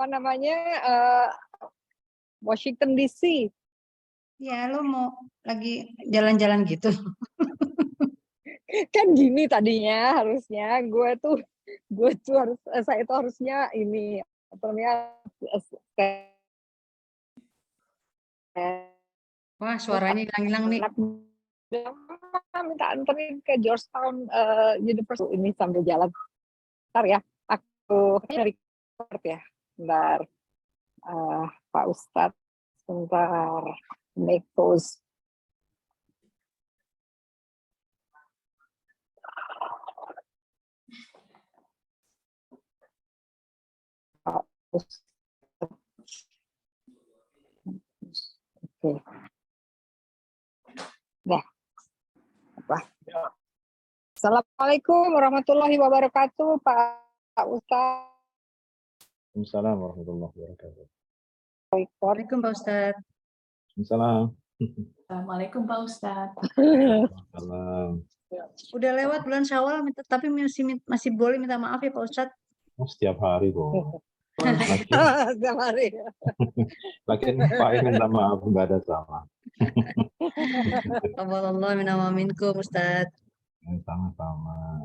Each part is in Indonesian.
apa namanya, Washington DC. Ya, lu mau lagi jalan-jalan gitu. Kan gini tadinya harusnya gue tuh saya itu harusnya ini, apa namanya, Wah, suaranya hilang-hilang nih. minta anterin ke Georgetown University ini sambil jalan. Bentar ya, aku record ya. Bentar, Pak Ustadz, sebentar, make pause. Pak Ustadz. Oke. Dah. Apa? Assalamualaikum warahmatullahi wabarakatuh, Pak Ustadz. Waalaikumsalam warahmatullahi wabarakatuh. Assalamualaikum Pak Ustadz. Waalaikumsalam. Assalamualaikum Pak Ustadz. Waalaikumsalam. Udah lewat bulan Syawal, tapi masih boleh minta maaf ya Pak Ustadz. Oh, setiap hari kok. Setiap hari. Lakin Pak minta maaf, nggak ada salah. Alhamdulillah minna wa minkum Ustadz. Sama-sama.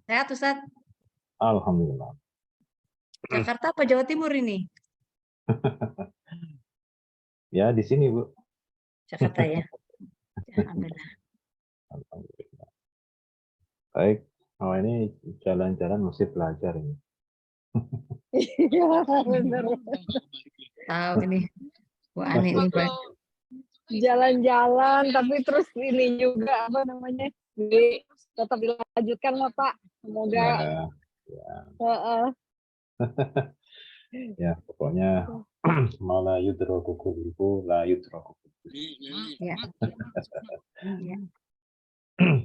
Sehat Ustadz. Alhamdulillah. Jakarta apa Jawa Timur ini? Ya di sini Bu. Jakarta ya. Alhamdulillah. Alhamdulillah. Baik. Oh ini jalan-jalan masih belajar ini. Iya, benar. Tahu ini Bu Ani ini Pak. Jalan-jalan, tapi terus ini juga apa namanya, tetap dilanjutkan lah Pak. Semoga. Ya pokoknya malah yudroku kuliku la yudroku. Ya. Ya.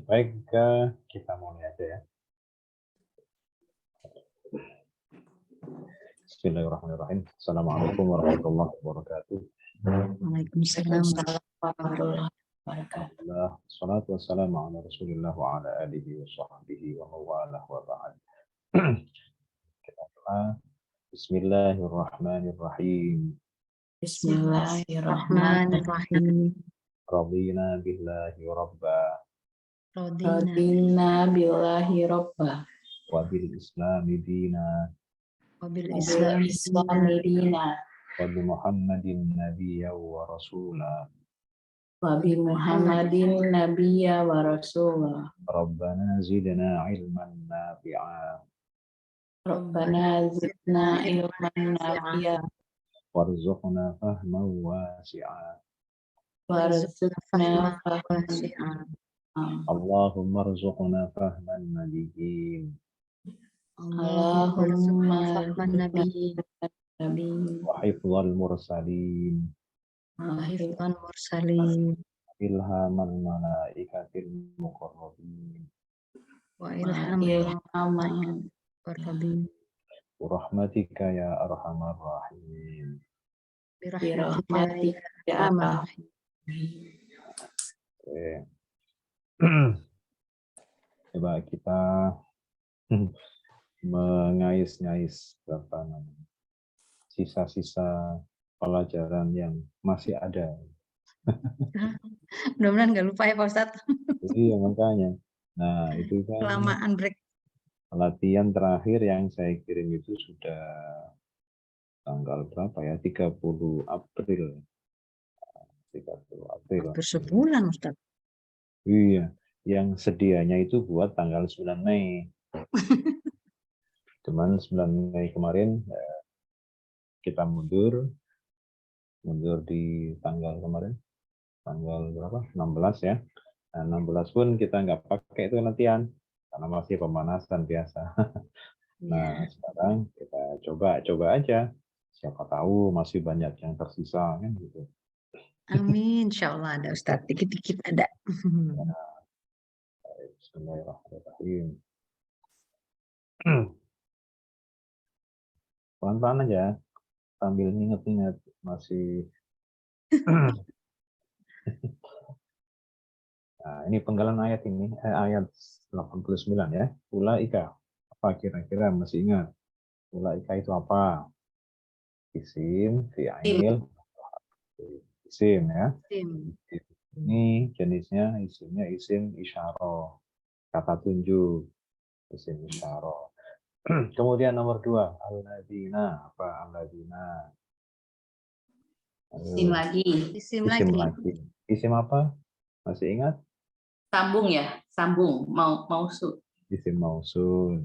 Baik, kita mulai aja ya. Bismillahirrahmanirrahim. Assalamualaikum warahmatullahi wabarakatuh. Waalaikumsalam warahmatullahi wabarakatuh. Wassalatu wassalamu ala Rasulillah wa ala alihi wa sahbihi wa mawalah wa ba'd. Kita mulai. Bismillahirrahmanirrahim. Bismillahirrahmanirrahim. Radina billahi rabba. Radina billahi rabba. Wa bil islami dina. Wabil Islami dina. Wa bi Muhammadin nabiyya wa rasula. Wa bi Muhammadin nabiyya wa rasula. Rabbana zidna ilman nafi'a. Rabbana zidna ilman nafi'a. Warzuqna fahman wasi'a. Warzuqna fahman wasi'a. Allahumma rzuqna fahman nabiyyin. Allahumma fahman nabiyyin. Wa hifdzal mursalin. Wahifan mursalin. Ilhamal malaikatil muqarrabin. Wa ilhamil Amin. warhabin. Rahmatika ya arhamar rahimin. Birahmatika ya arhamar rahimin. Oke. Coba kita mengais-ngais sisa-sisa pelajaran yang masih ada. Mudah-mudahan nggak lupa ya Pak Ustadz. Iya makanya. Nah itu kan Kelamaan break. latihan terakhir yang saya kirim itu sudah tanggal berapa ya? 30 April. 30 April. Hampir sebulan Ustadz. Iya, yang sedianya itu buat tanggal 9 Mei. Cuman 9 Mei kemarin kita mundur di tanggal kemarin, tanggal berapa? 16 ya. Nah, 16 pun kita nggak pakai itu latihan karena masih pemanasan biasa. Nah, sekarang kita coba aja. Siapa tahu masih banyak yang tersisa kan gitu. Amin, insya Allah ada Ustadz, dikit-dikit ada. Bismillahirrahmanirrahim. Pelan-pelan aja sambil inget-inget masih. Nah, ini penggalan ayat ini, ayat 89 ya. Ulaika Apa kira-kira masih ingat? Ulaika itu apa? Isim, fi'il, isim ya. Isim. Ini jenisnya isimnya isim isyarah, kata tunjuk, isim isyarah. Kemudian nomor 2, alladzina, apa alladzina? Isim lagi. Isim Isim lagi. lagi. Isim apa? Masih ingat? Sambung ya, sambung. Mausul. Isim mausul.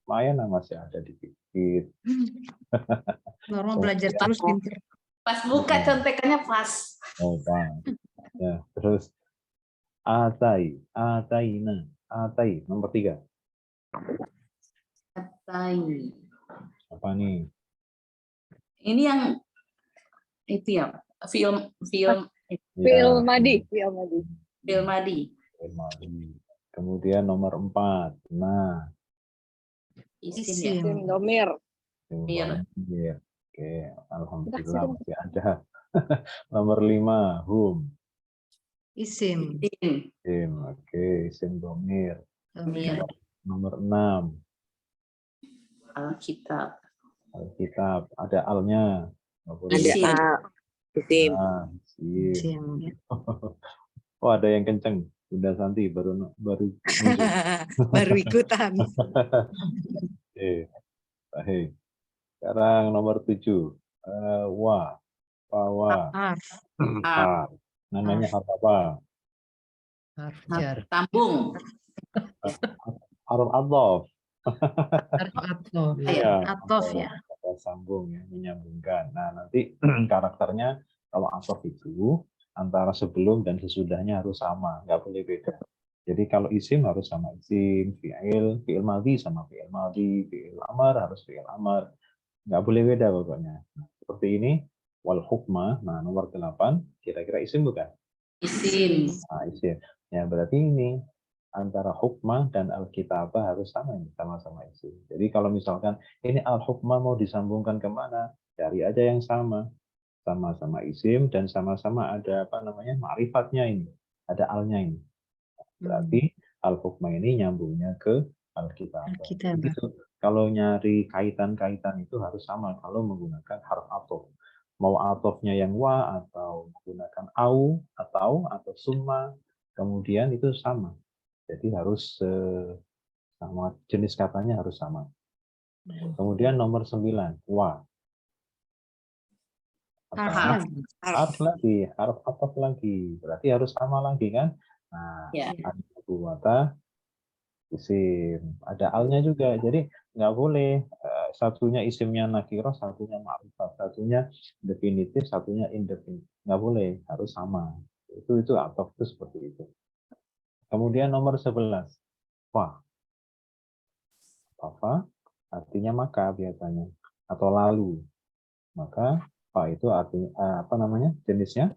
Lumayan lah, masih ada dikit. Normal belajar Kemudian, terus pinter. Pas buka contekannya pas. oh, Pak. Ya, terus atai, ataina, atai, nomor 3. Atai. Apa nih? Ini yang itu ya, film Ya, Fi'il madi, fi'il madi. film Madi. Madi. Kemudian nomor 4. Nah, Isim ya. Isim. Isim domir. iya. Oke, alhamdulillah Udah, masih ada. Nomor 5, hum. Isim. Isim. Isim, oke, isim domir. Domir. Nomor 6, Alkitab. Alkitab. Ada alnya. Nggak boleh Isim. Isim. Nah, isim. Isim. Ya. Oh, ada yang kenceng. Bunda Santi baru muncul. Baru ikutan. Oke, baik. Sekarang nomor 7. Wa. Wa. Harf. Harf. Namanya harf apa? Harf jar. Sambung. Harf adhof. Harf atof. Iya, Atof ya. kata sambung ya, menyambungkan. Nah, nanti karakternya kalau atof itu antara sebelum dan sesudahnya harus sama, nggak boleh beda. Jadi kalau isim harus sama isim, fi'il madhi sama fi'il madhi, fi'il amar harus fi'il amar. Nggak boleh beda pokoknya. Nah, seperti ini, wal hukmah, nah nomor 8, kira-kira isim bukan? Isim. Nah, isim. Ya, berarti ini antara hukmah dan al-kitabah harus sama nih, sama-sama isim. Jadi kalau misalkan ini al-hukmah mau disambungkan kemana, cari aja yang sama-sama isim dan sama-sama ada apa namanya ma'rifatnya ini, ada alnya ini. Berarti al-hukmah ini nyambungnya ke al-kitabah. Alkitab. Begitu. Kalau nyari kaitan-kaitan itu harus sama kalau menggunakan harf atof. Mau atofnya yang wa atau menggunakan au atau summa, kemudian itu sama. Jadi harus sama, jenis katanya harus sama. Kemudian nomor 9, wa. Harf. Harf lagi, harf atof lagi. Berarti harus sama lagi kan? Nah, Ya. wata isim. Ada alnya juga. Jadi nggak boleh satunya isimnya nakirah, satunya ma'rifat, satunya definitif, satunya indefinitif. Nggak boleh, harus sama. Itu atof itu seperti itu. Kemudian nomor 11, fa. Apa? Artinya maka biasanya atau lalu. Maka fa itu artinya apa namanya? Jenisnya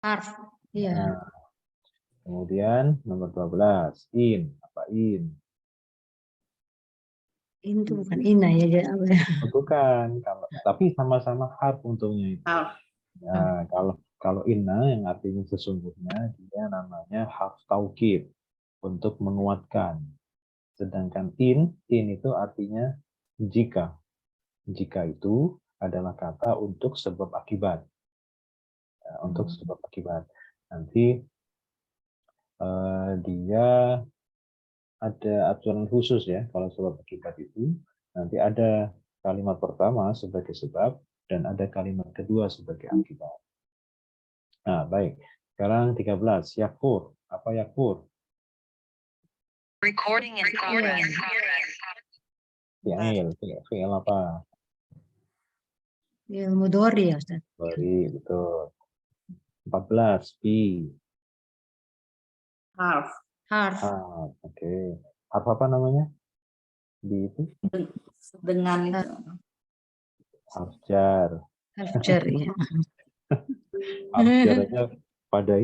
Harf. Iya. Nah, kemudian nomor 12, in. Apa in? Ini tuh bukan ina ya. Bukan, tapi sama-sama harf untungnya itu. Harf. Nah, kalau inna yang artinya sesungguhnya dia namanya harf taukid untuk menguatkan. Sedangkan in itu artinya jika. Jika itu adalah kata untuk sebab akibat. Ya, untuk sebab akibat. Nanti dia ada aturan khusus ya kalau sebab akibat itu. Nanti ada kalimat pertama sebagai sebab dan ada kalimat kedua sebagai akibat. Nah, baik. Sekarang 13, yakfur. Apa yakfur? Recording in progress. Fi'il apa? Ilmu dori ya Ustaz. Beri, betul. 14, bi. Harf. Harf. Oke. Harf apa namanya? Bi itu? Dengan itu. Harf jar. Harf jar ya. Harf jar aja pada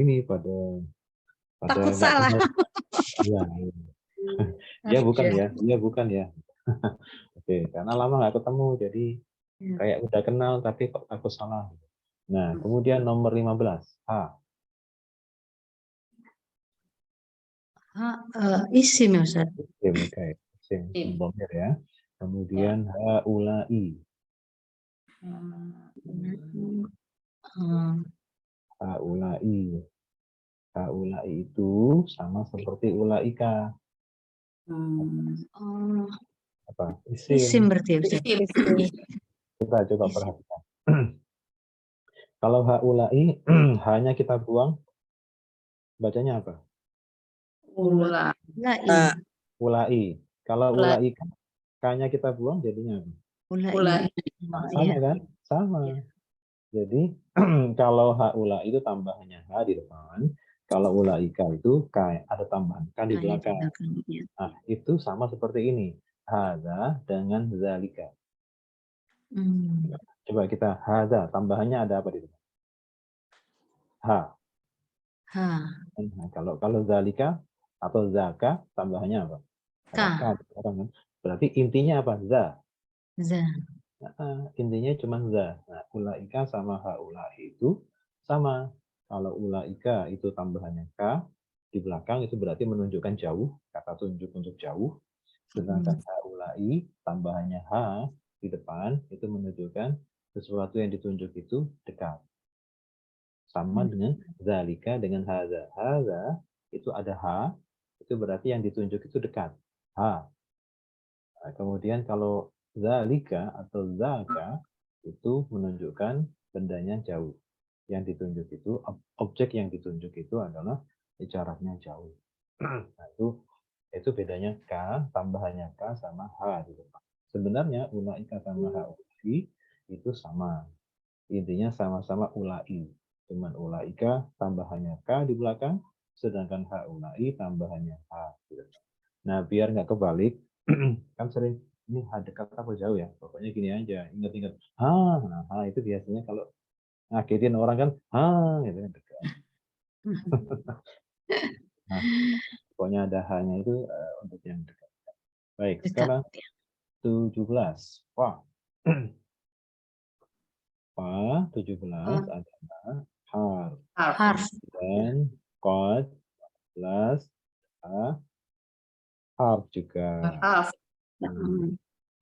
Takut nggak salah. punya. Iya. Iya bukan ya. Iya bukan ya. Oke, karena lama nggak ketemu jadi kayak udah kenal tapi kok takut salah. Nah, kemudian nomor 15, ha. Isim ya Ustaz. Isim, oke. isim Isim. dhamir ya. Kemudian haulai. Haulai. Haulai itu sama seperti ulaika. Apa? Isim berarti ya, Ustaz? Isim. Kita coba Isim. perhatikan. Kalau haulai hanya kita buang, bacanya apa? Ula. Ulai. Ulai. Kalau Ula. ulai K-nya kita buang jadinya apa? Ulai. Ula. Nah, Oh, sama iya. kan? Sama. Iya. Jadi kalau haula itu tambahannya H di depan, kalau ulaika itu K ada tambahan K di Kayak di belakang. belakang, iya. Nah, itu sama seperti ini. Hadza dengan zalika. Coba kita hadza, tambahannya ada apa di depan? H. Ha. Kalau zalika atau zaka tambahannya apa? Ada Ka. K di belakang kan? Berarti intinya apa? Za. Za. Intinya cuma za. Nah, ulaika sama haula itu sama. Kalau ulaika itu tambahannya K di belakang itu berarti menunjukkan jauh, kata tunjuk untuk jauh. Sedangkan haulai tambahannya H di depan itu menunjukkan sesuatu yang ditunjuk itu dekat. Sama dengan zalika dengan hadza. Hadza itu ada H, itu berarti yang ditunjuk itu dekat. H. Nah, kemudian kalau zalika atau zaka itu menunjukkan bendanya jauh. Yang ditunjuk itu, objek yang ditunjuk itu adalah jaraknya jauh. Nah, itu bedanya K, tambahannya K sama H di depan. Sebenarnya ulaika sama haulai itu sama. Intinya sama-sama ulai. Cuman ulaika tambahannya K di belakang, sedangkan haulai tambahannya H di depan. Nah, biar nggak kebalik, kan sering ini H dekat apa jauh ya? Pokoknya gini aja, ingat-ingat. Nah, itu biasanya kalau ngagetin orang kan, gitu kan dekat. Nah, pokoknya ada H-nya itu untuk yang dekat. Baik, Dekat. sekarang 17. Wah. Fa 17 adalah harf. Harf. Dan qad 14 harf juga. Harf.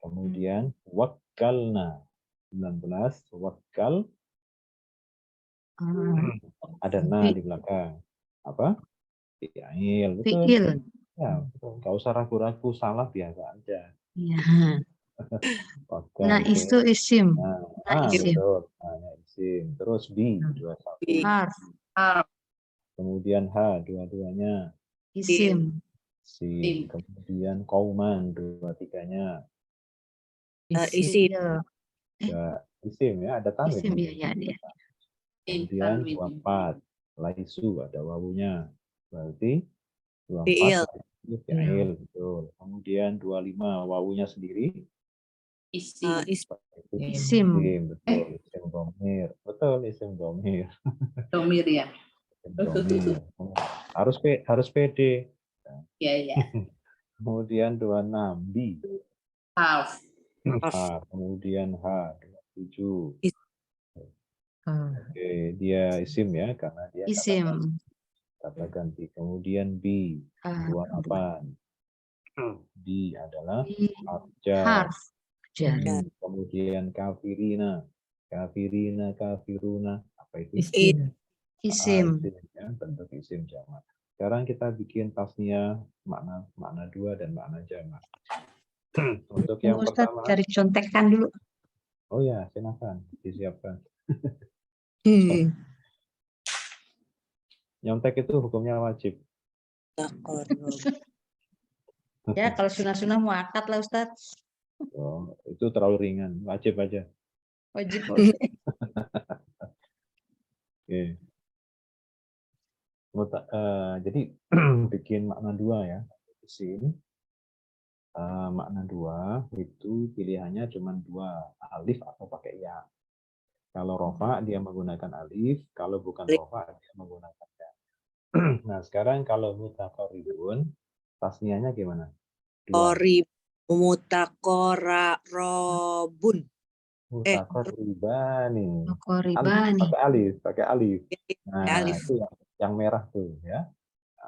Kemudian wakkalna 19 wakkal ada na di belakang. Apa? Fi'il, betul. Fi'il. Ya, betul. Nggak usah ragu-ragu, salah biasa aja. Iya. Wakkal, Nah, itu isim. Nah, isim. betul. Nah, isim. Terus bi 21. Harf. Harf. Kemudian H dua-duanya. Isim. Isim. Kemudian kauman 23-nya. Isim. Ya, isim ya, ada tanwin. Isim, iya, iya. Kemudian 24 laisu ada wawunya. Berarti 24 itu fi'il, betul. Kemudian 25 wawunya sendiri. Isim. Isim. Betul. Isim dhamir. Betul, isim dhamir. Domir ya. Isim dhamir. Harus pede. Ya, ya. Kemudian 26 bi. Harf. Kemudian H 27. Oke, dia isim ya karena dia Isim. kata ganti. Kemudian B 28. B adalah Harf. Kemudian kafirina, kafiruna, apa itu? Isim. Isim ya, bentuk isim jamak. Sekarang kita bikin tasnya makna 2 dan makna jamak. Untuk yang Ustaz, pertama, cari contekan dulu. oh ya, silakan disiapkan. Nyontek itu hukumnya wajib. Ya, kalau sunah-sunah mau akad lah, Ustaz. Oh, itu terlalu ringan, wajib aja. Wajib. Oke. Jadi bikin makna 2 ya. Isim. Makna 2 itu pilihannya cuma 2, alif atau pakai ya. Kalau rofa dia menggunakan alif, kalau bukan rofa dia menggunakan ya. Nah, sekarang kalau mutaqarribun, tasniahnya gimana? 2. Mutakorabun. Mutaqarribani. Koribani. Pakai alif. Nah, Alif. itu yang merah tuh ya.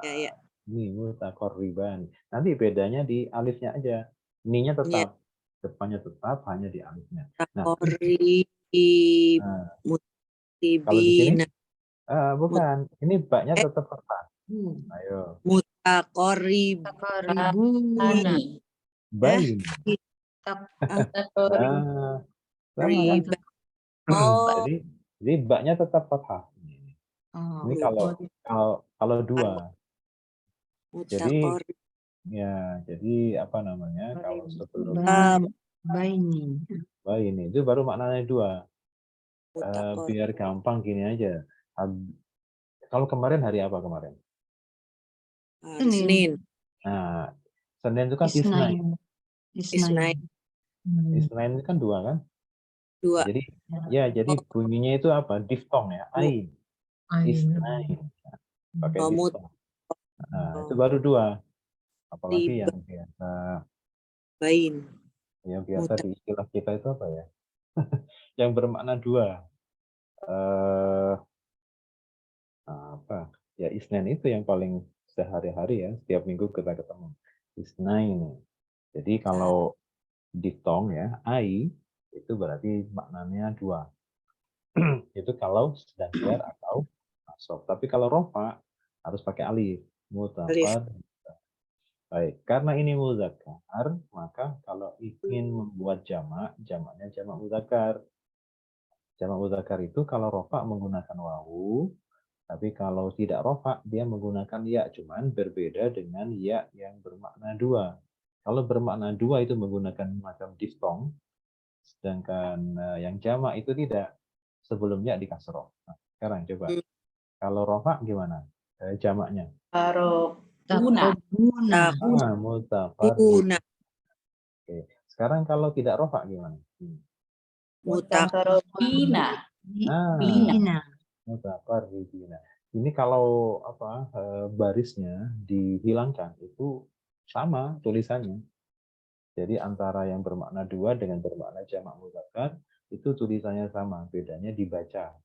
Ya, ya. Ini mutaqarriban. Nanti bedanya di alifnya aja. Ni-nya tetap. Depannya tetap, hanya di alifnya. Nah, kalau di sini bukan. Ini baknya tetap fathah. Ayo. Takoribuna. Bani. Bain. Takorib. Nah, sama kan? Oh, Jadi baknya tetap fathah. Ini kalau dua. Jadi jadi apa namanya? Kalau sebelum Baini. bain itu baru maknanya dua. Biar gampang gini aja. Kalau kemarin hari apa kemarin? Senin. Nah, Senin itu kan isnain. Isnain. Isnain itu kan dua kan? Jadi jadi bunyinya itu apa? Diftong ya. Ain. Isnain. Pakai diftong. Nah, itu baru dua. Apalagi yang biasa di istilah kita itu apa ya? Yang bermakna dua. Apa? Ya Isnin itu yang paling sehari-hari ya. Setiap minggu kita ketemu. Isnain. Jadi kalau diftong ya, ai itu berarti maknanya dua. Itu kalau sedang jar atau nasab. Tapi kalau rofa harus pakai alif. Mutaqar. Baik, karena ini muzakkar, maka kalau ingin membuat jamak, jamaknya jamak muzakkar. Jamak muzakkar itu kalau rofa menggunakan wawu, tapi kalau tidak rofa dia menggunakan ya, cuman berbeda dengan ya yang bermakna dua. Kalau bermakna dua itu menggunakan macam diftong, sedangkan yang jamak itu tidak. Sebelumnya di kasroh. Nah, sekarang coba. Kalau rofa gimana? Jamaknya. Tarobuna. Mutaqarrib. Oke. Sekarang kalau tidak rofa gimana? Mutaqarribina. Mutaqarribina. Ini kalau barisnya dihilangkan itu sama tulisannya. Jadi antara yang bermakna dua dengan bermakna jamak mudzakkar itu tulisannya sama, bedanya dibaca,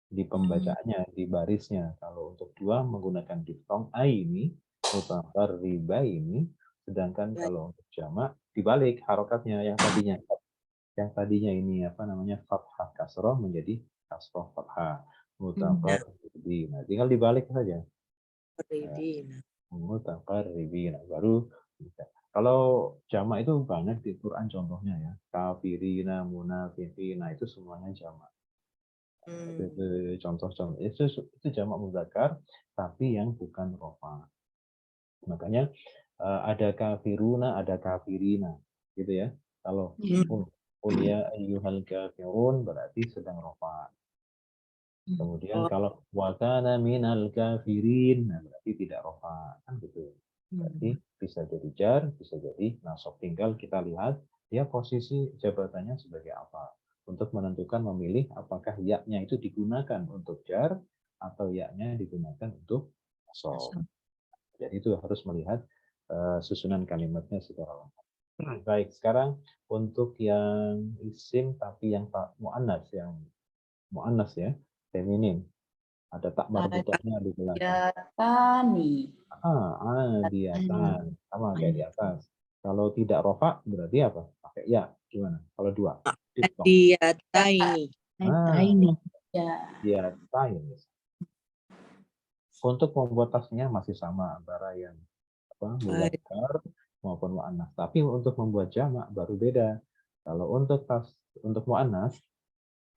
di pembacaannya, di barisnya. Kalau untuk dua menggunakan diftong ini, mutaqarribaini, sedangkan kalau untuk jamak dibalik harokatnya yang tadinya ini fathah kasroh menjadi kasroh fathah. Mutaqarribina. Tinggal dibalik saja. Mutaqarribina baru bisa. Kalau jamak itu banyak di Quran contohnya ya. Kafirina, munafiqina itu semuanya jamak. Itu contoh-contoh. Itu jamak muzakkar tapi yang bukan rofa. Makanya ada kafiruna, ada kafirina, gitu ya. Kalau ya ayyuhal kafirun berarti sedang rofa. Kemudian kalau wakana minal kafirin, nah berarti tidak rofa, kan gitu. Berarti bisa jadi jar, bisa jadi nasab. Tinggal kita lihat dia posisi jabatannya sebagai apa. Untuk menentukan memilih apakah ya-nya itu digunakan untuk jar atau ya-nya digunakan untuk nasab. Jadi itu harus melihat susunan kalimatnya secara lengkap. Baik, sekarang untuk yang isim tapi yang mu'annas, ya, feminin. Ada tak marbutahnya di belakang. Adiatani. Adiatan. Sama kayak di atas. Kalau tidak rofa berarti apa? Pakai ya. Gimana? Kalau dua. Adiataini. Adiatain. Untuk membuat tasnya masih sama antara yang mudzakkar maupun mu'annas. Tapi untuk membuat jamak baru beda. Kalau untuk mu'annas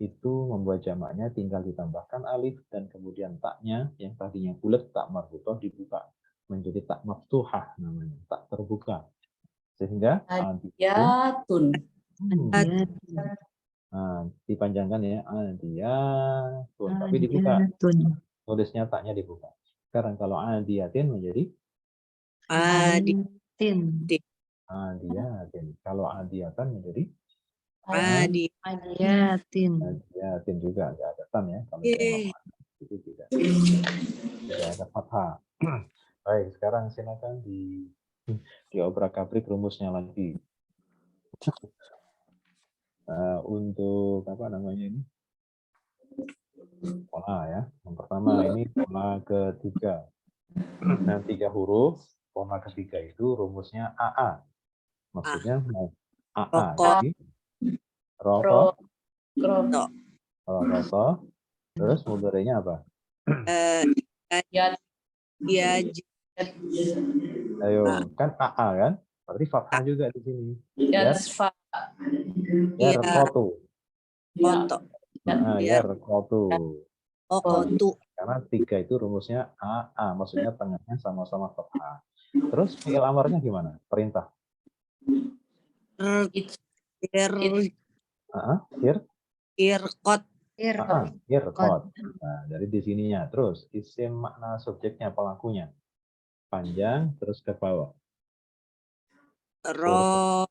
itu membuat jamaknya tinggal ditambahkan alif dan kemudian taknya yang tadinya bulat tak marbutoh dibuka menjadi tak maftuhah namanya, tak terbuka. Sehingga Adiyatun. dipanjangkan ya adiyatun tapi dibuka. Tulisnya taknya dibuka. Sekarang kalau adiyatin menjadi adiyatin. Kalau adiyatan menjadi Adiyatin juga nggak ada tan ya kalau jamak itu tidak ada fathah. Baik, sekarang silakan diobrak-abrik rumusnya lagi. Untuk ini pola ya. Yang pertama ini pola ketiga. Nah, 3 huruf, koma ketiga itu rumusnya AA. Maksudnya AA. Rokok. Jadi rokok, Ro, kro, rokok. Terus mudhari'nya apa? ya, Ya, Ayo, kan AA kan? Berarti fathah juga di sini. ya, Yar, sfa, yar ya, kotu. ya, koto. Yar kotu. Oh, kotu. Karena 3 itu rumusnya AA, maksudnya tengahnya sama-sama fathah. Terus fi'il amarnya gimana? Perintah. it, Irkot. Irkot. Nah, dari di sininya. Terus isim makna subjeknya, pelakunya. Panjang, terus ke bawah. Ro.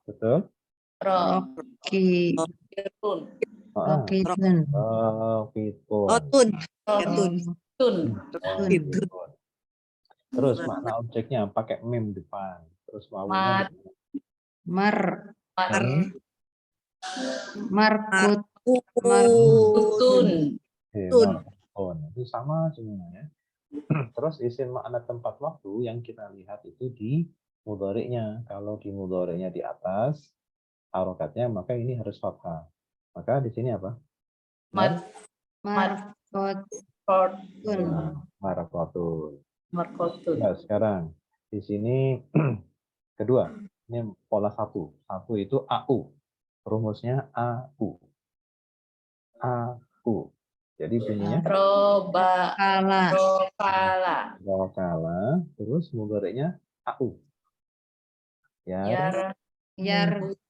Betul. ro, Rocky. irun, Rokitun. Pitun. Tun. tun, Itu. Terus makna objeknya pakai mim depan. Terus wawunya Mar. mar, Markut. tutun, markun. Itu sama semuanya. Terus isim makna tempat waktu yang kita lihat itu di mudhari'nya. Kalau di mudhari'nya di atas harokatnya, maka ini harus fathah. Maka di sini apa? Markotun. Marakotun. markotun, Nah, sekarang di sini kedua, ini pola 1. 1 itu AU. Rumusnya AU. AU. Jadi bunyinya roba, Kala. rokala, wakala, terus mudhari'nya AU. yar,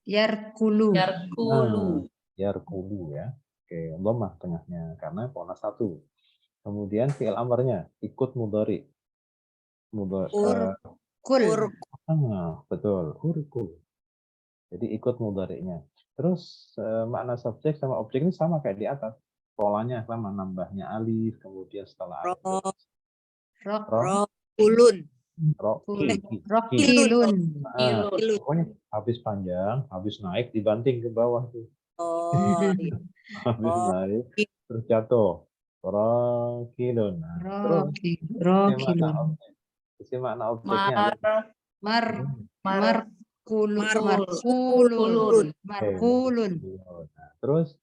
Yarkulu. yarkulu, Yarkulu ya. Oke, dhammah tengahnya karena pola 1. Kemudian fi'il amarnya ikut mudhari. Kul. Betul, urkul. Jadi ikut mudhari'nya. Terus makna subjek sama objek ini sama kayak di atas. Polanya sama, nambahnya alif, kemudian setelah alif. Rokulun. Rokilun. Pokoknya habis panjang, habis naik dibanting ke bawah tuh. Oh, Habis naik terus jatuh. Rokilun. Nah, terus Rokilun. isi makna objeknya ada. Markulun. Nah, terus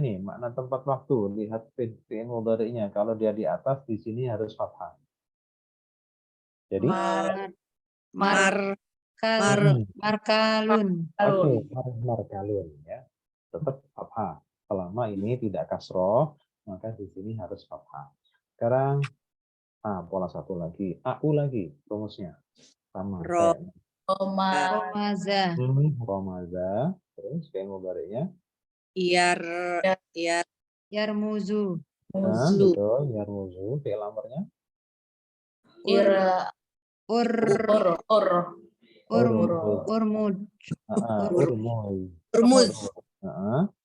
ini makna tempat waktu, lihat fi'il mudhari'nya. Kalau dia di atas, di sini harus fathah. Jadi Markalun. oke, markalun ya. Tetap fathah. Selama ini tidak kasroh, maka di sini harus fathah. Sekarang pola 1 lagi, AU lagi rumusnya. Sama kayak Romaza. Terus fi'il mudhari'nya Yarmuzu. betul, yarmuzu. Fi'il amarnya urmuz.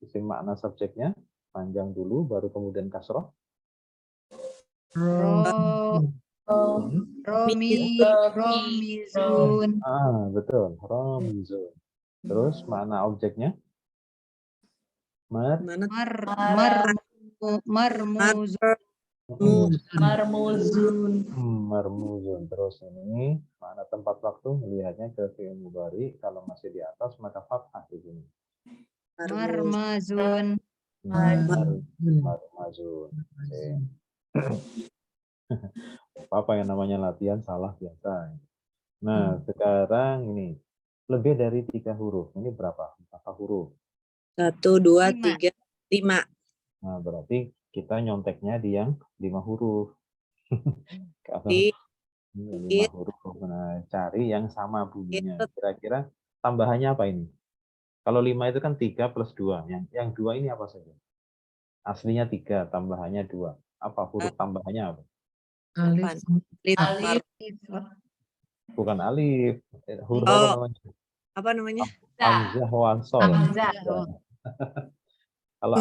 Isim makna subjeknya panjang dulu, baru kemudian kasroh. Romizun. Betul, romizun. Terus makna objeknya marmuzun. Terus ini makna tempat waktu, melihatnya ke fi'il mudhari. Kalau masih di atas maka fathah di sini. Marmazun. Marmazun. Apa yang namanya latihan salah biasa. Nah, sekarang ini lebih dari 3 huruf. Ini berapa? Berapa huruf? 1, 2, 3, 5. Nah, berarti kita nyonteknya di yang 5 huruf. Kalau 5 huruf, nah, cari yang sama bunyinya. Kira-kira tambahannya apa ini? Kalau 5 itu kan 3 plus 2. Yang 2 ini apa saja? Aslinya 3, tambahannya 2. Apa huruf tambahannya apa? Alif. Bukan alif. Huruf Apa namanya? Hamzah wasol. Kalau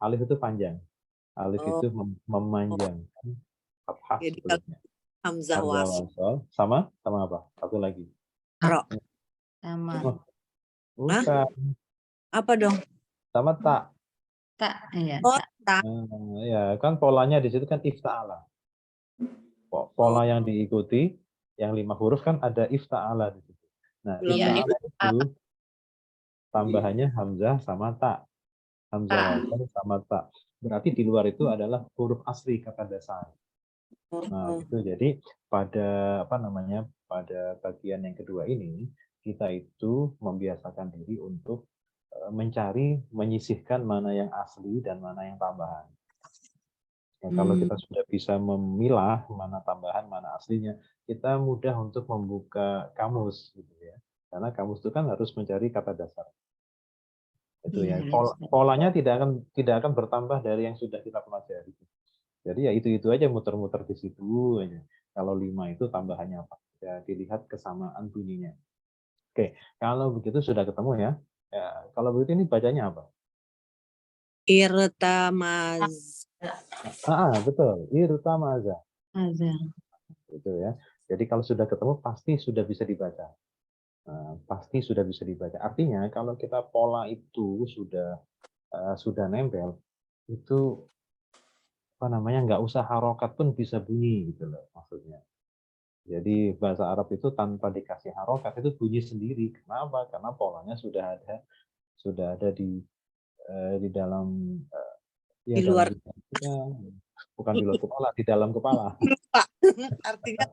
alif itu panjang. Alif itu memanjang. Fathah sebelumnya. Hamzah wasol. Sama apa? Satu lagi. Ro. Sama. Bukan. Apa dong? Sama tak. Tak, ya. Oh, tak. Ya, kan polanya di situ kan ifta'ala. Pola yang diikuti, yang 5 huruf kan ada ifta'ala di situ. Nah, Belum ifta'ala itu tambahannya hamzah sama ta. Hamzah wasal sama ta. Berarti di luar itu adalah huruf asli kata dasar. Nah, itu jadi pada pada bagian yang kedua ini kita itu membiasakan diri untuk menyisihkan mana yang asli dan mana yang tambahan. Ya, kalau kita sudah bisa memilah mana tambahan, mana aslinya, kita mudah untuk membuka kamus, gitu ya. Karena kamus itu kan harus mencari kata dasar. Itu ya. Polanya tidak akan bertambah dari yang sudah kita pelajari. Jadi ya itu aja muter-muter di situ aja. Kalau 5 itu tambahannya apa? Ya, dilihat kesamaan bunyinya. Oke, kalau begitu sudah ketemu ya. Kalau begitu ini bacanya apa? Irtamaz. Betul. Irtamaza. Azan. Gitu ya. Jadi kalau sudah ketemu pasti sudah bisa dibaca. Pasti sudah bisa dibaca. Artinya kalau kita pola itu sudah nempel, itu nggak usah harokat pun bisa bunyi gitu loh maksudnya. Jadi bahasa Arab itu tanpa dikasih harokat itu bunyi sendiri. Kenapa? Karena polanya sudah ada di dalam Di luar. bukan di luar kepala, di dalam kepala. Lupa. Artinya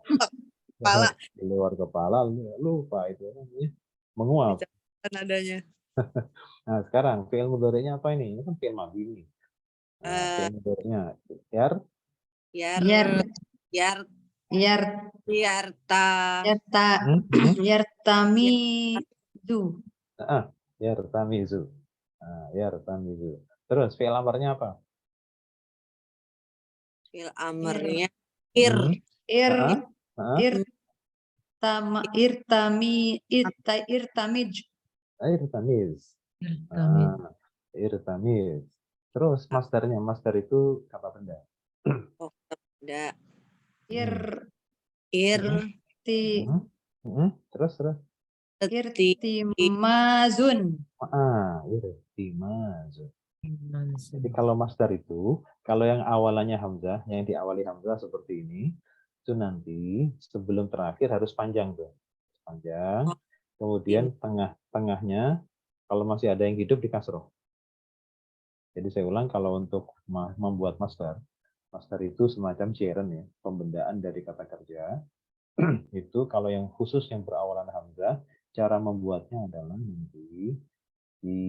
kepala. Di luar kepala lupa itu namanya menguap. Adanya. Nah, sekarang fi'il mudhari'nya apa ini? Ini kan fi'il madhi ini. Fi'il mudhari'nya Yartamizu. yartamizu. Yartamizu. Terus fi'il amarnya apa? Fi'il amarnya irtamij. Irtamiz. Terus masdarnya, masdar itu kata benda. Oh, benda. Terus. Irtimazun. Irtimazun. Jadi kalau masdar itu, kalau yang awalannya hamzah, yang diawali hamzah seperti ini, itu nanti sebelum terakhir harus panjang tuh. Panjang. Kemudian tengahnya kalau masih ada yang hidup di kasroh. Jadi saya ulang, kalau untuk membuat masdar itu semacam jeren ya, pembendaan dari kata kerja. Itu kalau yang khusus yang berawalan hamzah, cara membuatnya adalah nanti di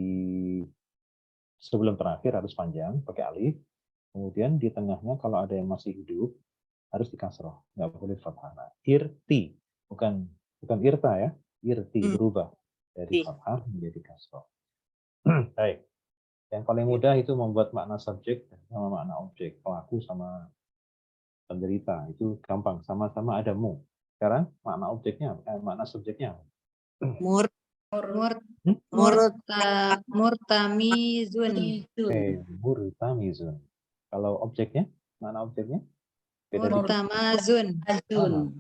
sebelum terakhir harus panjang pakai alif. Kemudian di tengahnya kalau ada yang masih hidup harus di kasroh, nggak boleh fathah. Irti, bukan irta ya, irti berubah dari fathah menjadi kasroh. Baik. Yang paling mudah itu membuat makna subjek sama makna objek, pelaku sama penderita. Itu gampang, sama-sama ada mu. Sekarang makna objeknya, makna subjeknya. Murtamizun. Murtamizun. Kalau objeknya, makna objeknya? Murtamazun.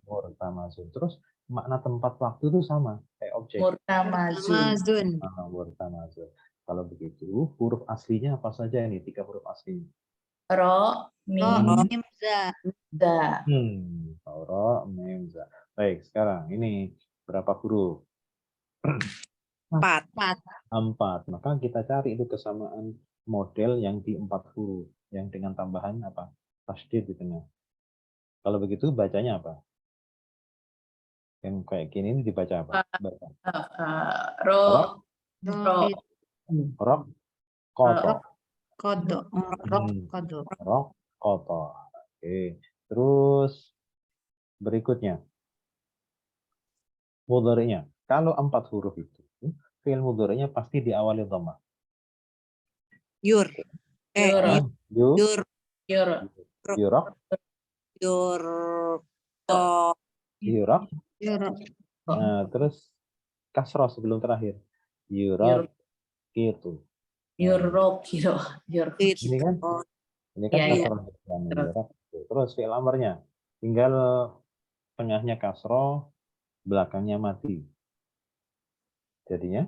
Murtamazun. Terus makna tempat waktu itu sama kayak objek. Murtamazun. Murtamazun. Kalau begitu, huruf aslinya apa saja ini? 3 huruf aslinya. Ro, mim, za. Ro, mim, za. Baik, sekarang ini berapa huruf? 4. 4. Maka kita cari itu kesamaan model yang di 4 huruf. Yang dengan tambahan apa? Tasydid di tengah. Kalau begitu bacanya apa? Yang kayak gini ini dibaca apa? Baca. ro, Rok, koto. Rok Koto. Oke. Terus berikutnya. Mudhari'nya. Kalau 4 huruf itu, fi'il mudhari'nya pasti diawali dhammah. Yurok. Nah, terus kasroh sebelum terakhir. Yurok gitu. Ini kan kasroh. Terus fi'il amarnya tinggal tengahnya kasroh, belakangnya mati. Jadinya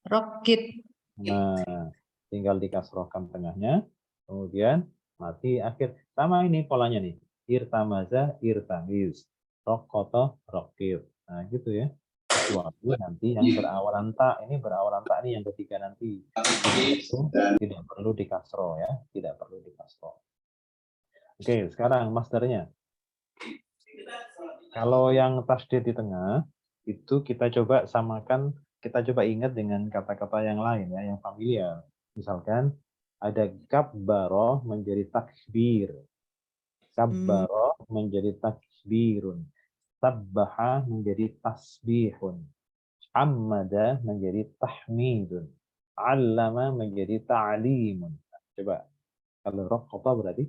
rokit. Nah, tinggal dikasrohkan tengahnya, kemudian mati akhir. Sama ini polanya nih, irtamaza, irtamiz, rokoto, rokib. Nah gitu ya. Kecuali nanti yang berawalan tak, ini berawalan tak ini yang ketiga nanti. Tidak perlu dikasroh ya, tidak perlu dikasroh. Oke, sekarang masdarnya. Kalau yang tasdid di tengah, itu kita coba samakan, kita coba ingat dengan kata-kata yang lain ya, yang familiar. Misalkan ada kabbaro menjadi takbir. Kabbaro menjadi takbirun. Sabbaha menjadi tasbihun. Hammada menjadi tahmidun. Allama menjadi ta'limun. Coba, kalau rokoba berarti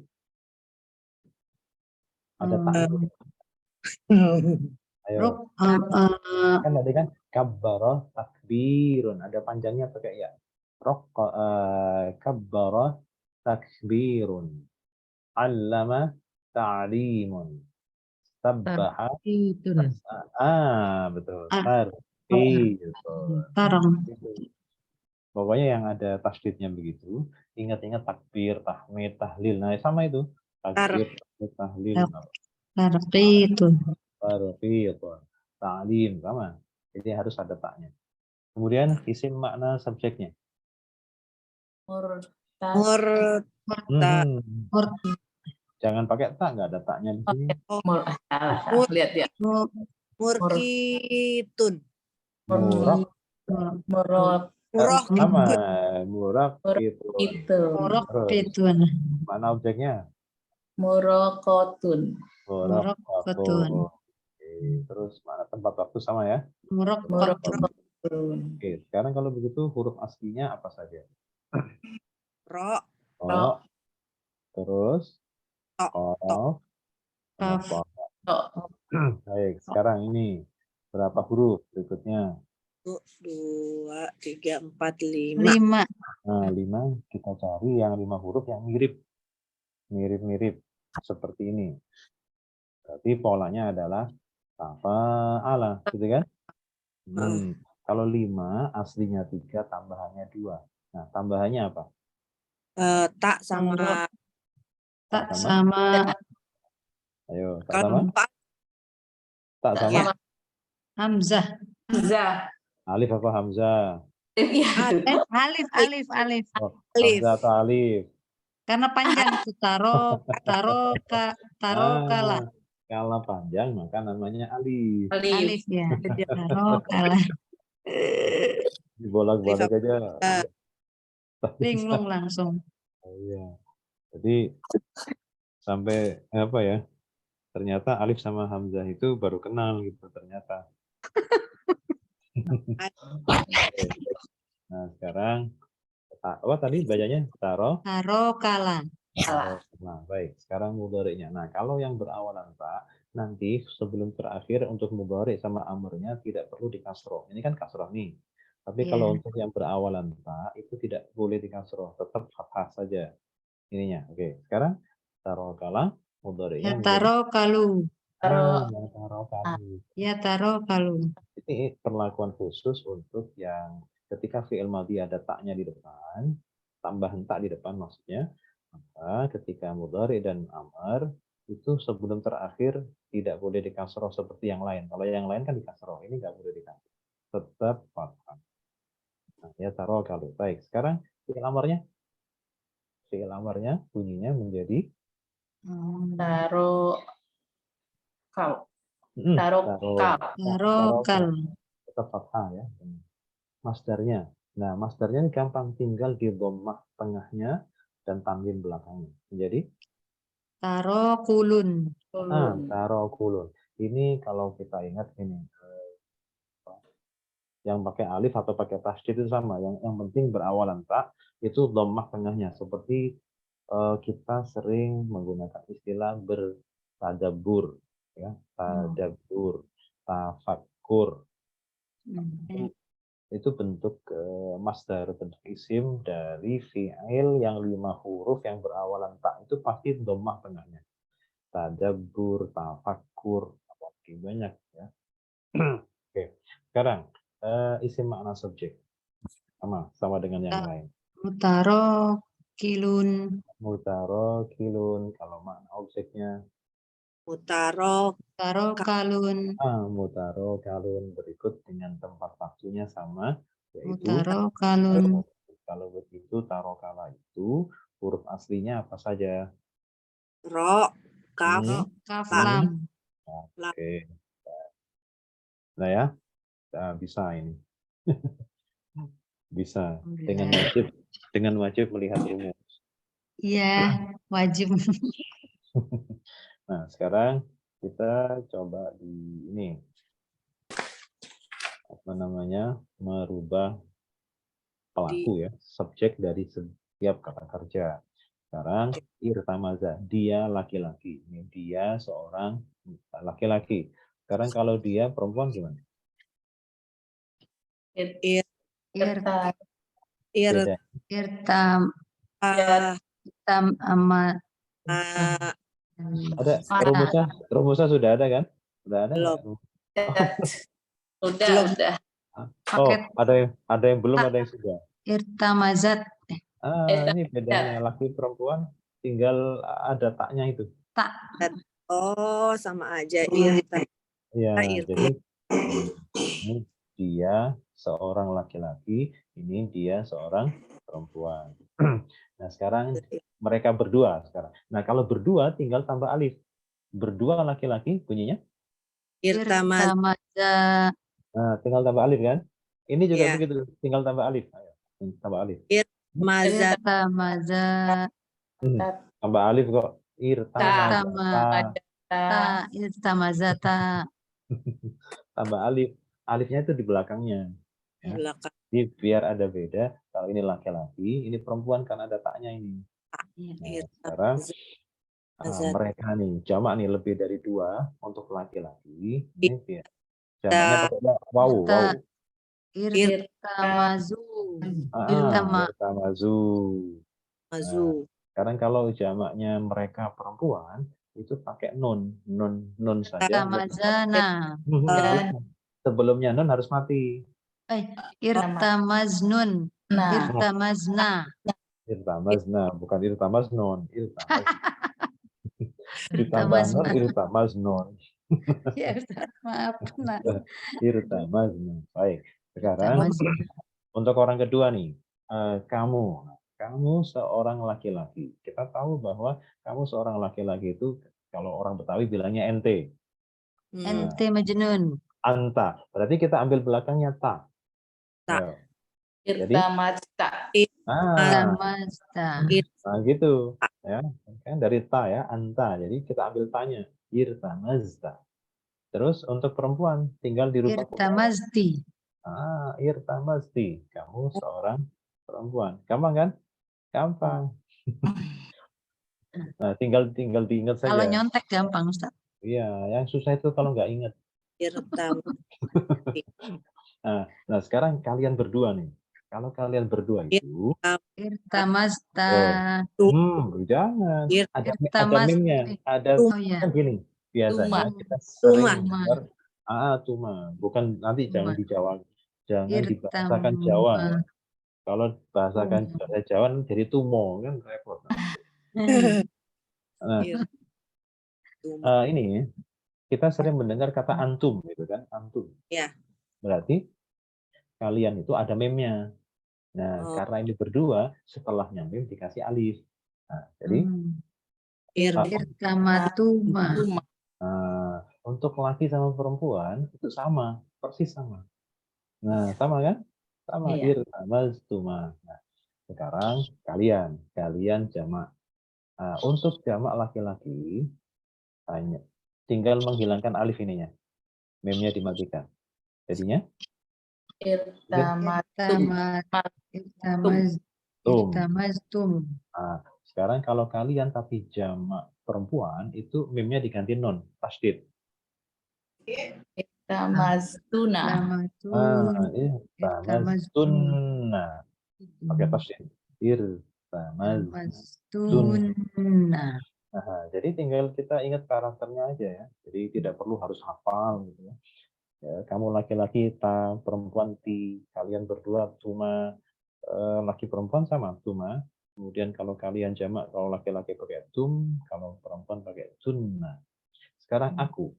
ada ta'lim. Ayo. Kan tadi kan kabbara takbirun, ada panjangnya pakai ya. Kabbara takbirun. Allama ta'limun. Sabbaha betul. Pokoknya yang ada tasdidnya begitu, ingat-ingat takbir, tahmid, tahlil. Nah, sama itu. Takbir, tahmid, tahlil. Tarqid, ta'lim sama. Jadi harus ada taknya. Kemudian isim makna subjeknya. Jangan pakai tak, nggak ada taknya di sini. Lihat ya. Murkitun. Murok. Sama. Murok itu. Mana objeknya? Murokotun. Murokotun. Terus mana tempat waktu sama ya? Murokotun. Oke, sekarang kalau begitu huruf aslinya apa saja? Ro. Terus Qaf. Baik, sekarang ini berapa huruf berikutnya? 1, 2, 3, 4, 5. Nah, 5 kita cari yang 5 huruf yang mirip seperti ini. Berarti polanya adalah tafa'ala, gitu kan? Kalau 5 aslinya 3, tambahannya 2. Nah, tambahannya apa? Tak sama. Ayo, tak sama? Tak sama? Hamzah. Alif apa Hamzah? Alif. Oh, Hamzah atau Alif? Karena panjang itu taroka. Kalau panjang maka namanya Alif. Alif ya. Taroka. Dibolak-balik aja. Bingung langsung. Oh, iya. Jadi sampai apa ya? Ternyata Alif sama Hamzah itu baru kenal gitu ternyata. Nah, sekarang apa tadi bacanya? Tarokala. Nah, baik. Sekarang mudhari'nya. Nah, kalau yang berawalan ta, nanti sebelum terakhir untuk mudhari' sama amrnya tidak perlu dikasroh. Ini kan kasroh nih. Tapi kalau untuk yang berawalan ta itu tidak boleh dikasroh, tetap fathah saja ininya. Oke, sekarang tarokala mudhari'nya Tarokalu. Ya tarokalu. Ini perlakuan khusus untuk yang ketika fi'il madhi ada taknya di depan, tambahan tak di depan maksudnya, maka ketika mudhari dan amr itu sebelum terakhir tidak boleh dikasroh seperti yang lain. Kalau yang lain kan dikasroh, ini nggak boleh dikasroh. Tetap fathah. Nah, ya taruh kalau baik. Sekarang fi'il amarnya bunyinya menjadi Tarokal. Tetap fathah ya. Masdarnya. Nah, masdarnya ini gampang, tinggal di dhammah tengahnya dan tanwin belakangnya. Menjadi tarokulun. Tarokulun. Ini kalau kita ingat ini yang pakai alif atau pakai tasydid itu sama. Yang penting berawalan ta itu dhammah tengahnya. Seperti kita sering menggunakan istilah bertadabbur, ya, tadabbur, tafakkur. Itu bentuk masdar, bentuk isim dari fi'il yang 5 huruf yang berawalan ta itu pasti dhammah tengahnya. Tadabbur, tafakkur, banyak ya. Oke, sekarang isim makna subjek sama dengan yang lain. Mutaro kilun. Mutaro kilun. Kalau makna objeknya Mutaro Mutaro kalun. mutaro kalun. Berikut dengan tempat waktunya sama, yaitu Mutaro kalun. kalau begitu tarokala itu huruf aslinya apa saja? ro kaf Kaf lam. lam. Oke. Nah ya, bisa ini. Bisa dengan wajib melihat rumus. Iya, wajib. Nah, sekarang kita coba di ini apa namanya, merubah pelaku ya, subjek dari setiap kata kerja. Sekarang irtamaza, dia laki-laki. Ini dia seorang laki-laki. Sekarang kalau dia perempuan gimana? Ir Irta. ir Beda. Irtam ah, amat. ah, Ada rumusnya sudah ada kan? Sudah ada nggak? Udah. Oh, Paket ada yang belum, ada yang sudah. irtamazat. Ini bedanya laki perempuan, tinggal ada taknya itu. Tak. oh sama aja irta. Iya, Ir. jadi ini dia seorang laki-laki, ini dia seorang perempuan. Nah, sekarang mereka berdua sekarang. Nah, kalau berdua tinggal tambah alif. Berdua laki-laki bunyinya? Irtamaz Irtamaza. Nah, tinggal tambah alif kan? Ini juga ya. begitu, tinggal tambah alif. Ayo, tambah alif. Irtamaza Irtamaza. Tambah alif kok. Ta. Irtamazata. Tambah alif. Alifnya itu di belakangnya. Ya. belakang. Jadi biar ada beda. Kalau ini laki-laki, ini perempuan karena ada taknya ini. Nah, sekarang mereka nih jamak nih lebih dari 2 untuk laki-laki. Ini biar jamaknya pakai wawu. Irtamazu. Irtamazu. Mazu. Sekarang kalau jamaknya mereka perempuan itu pakai nun saja. Irtamazana. Sebelumnya nun harus mati. Irtamaznun. Irtamazna. Irtamazna, bukan irtamaznon. Ditambah nun, irtamaznon. Ya, maaf. Irtamazna. Baik. Sekarang untuk orang kedua nih, kamu seorang laki-laki. Kita tahu bahwa kamu seorang laki-laki itu kalau orang Betawi bilangnya ente. Ente majnun. Anta. Berarti kita ambil belakangnya ta. Ta. Irtamazta. Irtamazta. Nah gitu. Ya, kan dari ta ya, anta. Jadi kita ambil tanya. Irtamazta. Terus untuk perempuan tinggal dirubah. Irtamazti. Irtamazti. Kamu seorang perempuan. Gampang kan? Gampang. Nah, tinggal diingat saja. Kalau nyontek gampang, Ustaz. Iya, yang susah itu kalau nggak ingat. Nah, sekarang kalian berdua nih. Kalau kalian berdua itu Irtamazta. Jangan. Ada meme-nya. Ada kan gini. Biasanya kita sering dengar tuma. Bukan, nanti jangan dijawab. Jangan dibahasakan Jawa ya. Kalau bahasakan bahasa Jawa jadi tumo kan repot. Ini kita sering mendengar kata antum gitu kan, antum. Ya. Berarti kalian itu ada meme-nya. Nah, karena ini berdua, setelahnya meme dikasih alif. Nah, jadi irtamatuma. Untuk laki sama perempuan itu sama, persis sama. Nah, sama kan? Sama irtamaztuma. Nah, sekarang kalian jamak. Untuk jamak laki-laki hanya tinggal menghilangkan alif ininya. Meme-nya dimatikan. Jadinya irtamaztum. Sekarang kalau kalian tapi jamak perempuan itu meme-nya diganti non, tasdid. Irtamaztuna. Irtamaztunna. Pakai tasdid. Irtamaztunna. Jadi tinggal kita ingat karakternya aja ya. Jadi tidak perlu harus hafal gitu ya. Kamu laki-laki ta, perempuan ti, kalian berdua cuma laki perempuan sama, tuma. Kemudian kalau kalian jamak, kalau laki-laki pakai tum, kalau perempuan pakai tunna. Sekarang aku.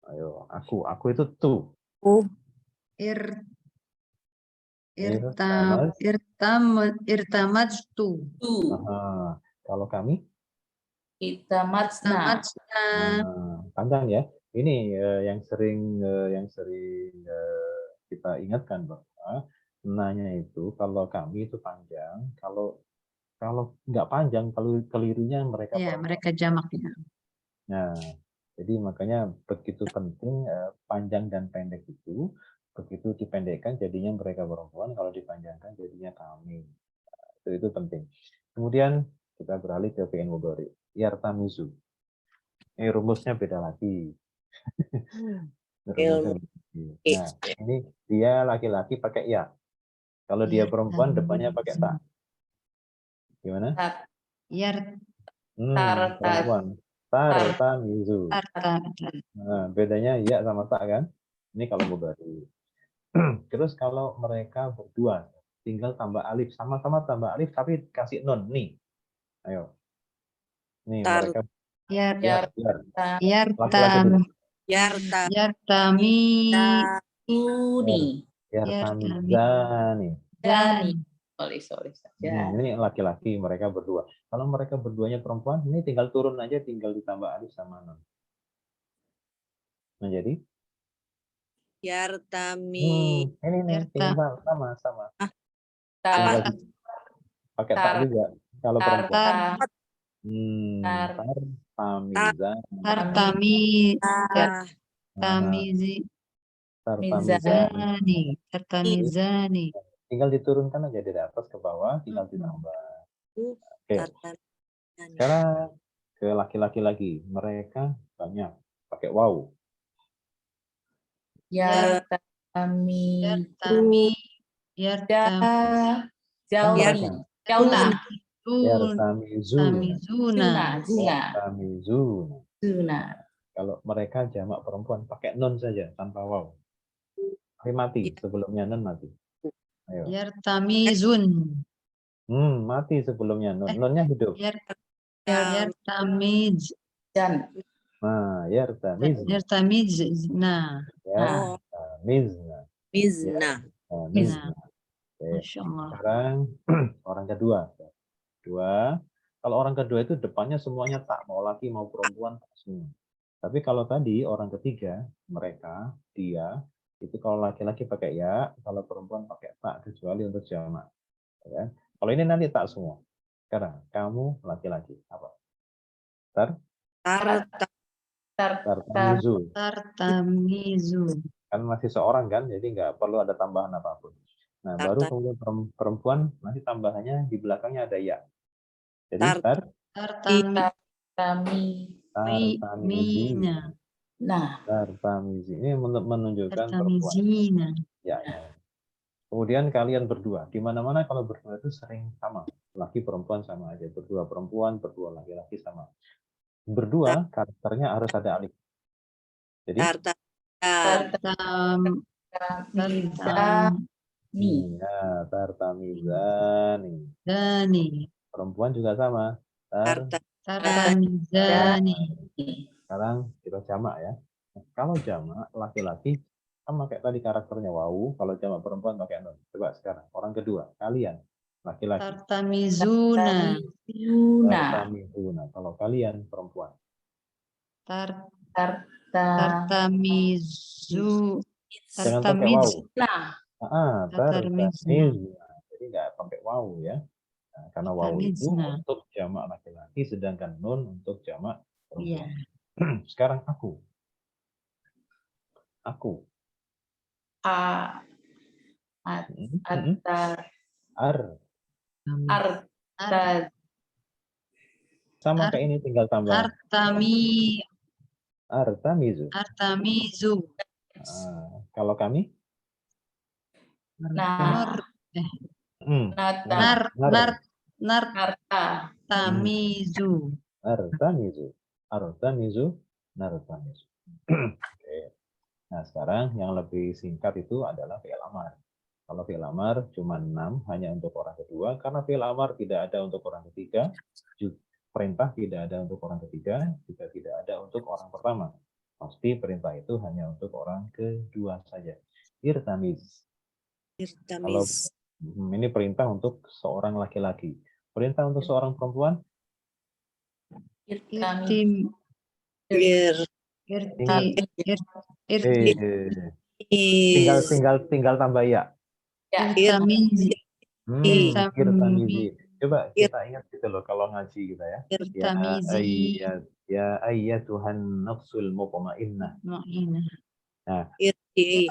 Ayo, aku itu tu. Ir Irtamaz. irtamajtu. Aha. Kalau kami, Itamatna. panjang ya. Ini yang sering kita ingatkan bahwa nanya itu kalau kami itu panjang, kalau nggak panjang, kalau kelirunya mereka Ya, perempuan. mereka jamaknya. Nah, jadi makanya begitu penting panjang dan pendek itu, begitu dipendekkan jadinya mereka perempuan, kalau dipanjangkan jadinya kami. Nah, itu penting. Kemudian kita beralih ke fi'il mudhari. Yartamizu. Rumusnya beda lagi. Rumusnya beda lagi. Nah, ini dia laki-laki pakai ya. Kalau dia perempuan depannya pakai ta. Gimana? Perempuan. Tartamizu. Nah, bedanya ya sama tak kan? Ini kalau mudhari. Terus kalau mereka berdua, tinggal tambah alif. Sama-sama tambah alif, tapi kasih nun. Nih. Ayo. Nih, mereka. Laki-laki dulu. Yartami. Yartamizani. Sorry saja. Ini laki-laki, mereka berdua. Kalau mereka berduanya perempuan, ini tinggal turun aja, tinggal ditambah alif sama nun. Menjadi? Yartami. Ini nih, tinggal sama. Tar, Pakai tak juga. Kalau perempuan. Tartamizani. Tinggal diturunkan aja dari atas ke bawah, tinggal ditambah. Oke. Sekarang ke laki-laki lagi. Mereka banyak pakai waw. Yartami. Jauna. Yartamizuna. Kalau mereka jamak perempuan pakai nun saja tanpa waw. Mati sebelumnya nun mati. Ayo. Yartamizun. Mati sebelumnya nun. Nunnya hidup. Yartamiz. Nah, yartamizna. Yartamizna. Mizna. Oke. Sekarang orang kedua. Kalau orang kedua itu depannya semuanya tak, mau laki mau perempuan tak semua. Tapi kalau tadi orang ketiga, mereka, dia, itu kalau laki-laki pakai ya, kalau perempuan pakai tak, kecuali untuk jamak. Ya. Kalau ini nanti tak semua. Sekarang kamu laki-laki apa? Tartamizu. Kan masih seorang kan, jadi nggak perlu ada tambahan apapun. Nah, baru kemudian perempuan nanti tambahannya di belakangnya ada ya. Jadi tartamizi. Ini menunjukkan perempuan. Ya. Kemudian kalian berdua. Di mana-mana kalau berdua itu sering sama. Laki perempuan sama aja. Berdua perempuan, berdua laki-laki sama. Berdua karakternya harus ada alif. Jadi tartamizani. Perempuan juga sama. Tartamizani. Sekarang kita jamak ya. Kalau jamak laki-laki sama kayak tadi karakternya wawu. Kalau jamak perempuan pakai nun. Coba sekarang orang kedua, kalian laki-laki. Tartamizuna. Kalau kalian perempuan. Tartamizu. Jangan pakai wawu. Tartamizna. Jadi nggak pakai wawu ya. Nah, karena wawu itu untuk jamak laki-laki, sedangkan nun untuk jamak perempuan. Sekarang aku. Sama kayak ini tinggal tambah. Artamizu. Kalau kami? Artamizu. Oke. Nah, sekarang yang lebih singkat itu adalah fi'il amar. Kalau fi'il amar cuma 6 hanya untuk orang kedua, karena fi'il amar tidak ada untuk orang ketiga, perintah tidak ada untuk orang ketiga, juga tidak ada untuk orang pertama. Pasti perintah itu hanya untuk orang kedua saja. Irtamiz. Kalau Irtamiz. ini perintah untuk seorang laki-laki. Perintah untuk seorang perempuan, Irtim. tinggal Irti. tinggal tambah ya. Irtamizi. Irtamizi. Coba kita ingat gitu loh kalau ngaji kita ya. Irtamizi. Ya ayyatuhan nafsul mutmainnah. Nah,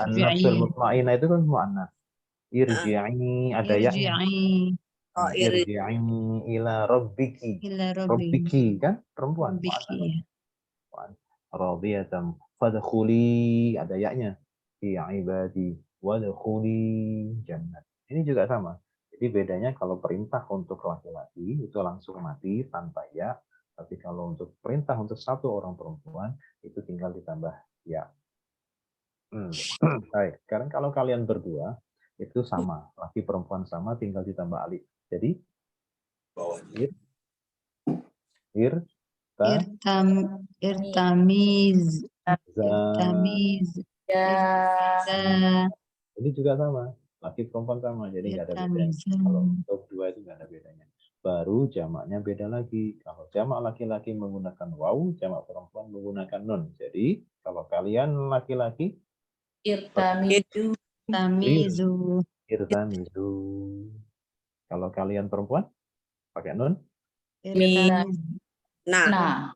an-nafsul mutmainnah itu kan muannas. Irji'i ada ya. Irji'i ila rabbiki. Rabbiki kan perempuan. Radiyatan fadkhuli ada ya-nya. Fi ibadi wadkhuli jannat. Ini juga sama. Jadi bedanya kalau perintah untuk laki-laki itu langsung mati tanpa ya, tapi kalau untuk perintah untuk satu orang perempuan itu tinggal ditambah ya. Baik, sekarang kalau kalian berdua itu sama, laki perempuan sama, tinggal ditambah alif. Jadi Irtamiz. Ini juga sama, laki perempuan sama, jadi nggak ada bedanya. Kalau untuk dua itu nggak ada bedanya. Baru jamaknya beda lagi. Kalau jamak laki-laki menggunakan waw, jamak perempuan menggunakan nun. Jadi kalau kalian laki-laki, Irtamizu. irtamizu. Kalau kalian perempuan, pakai nun. Nah.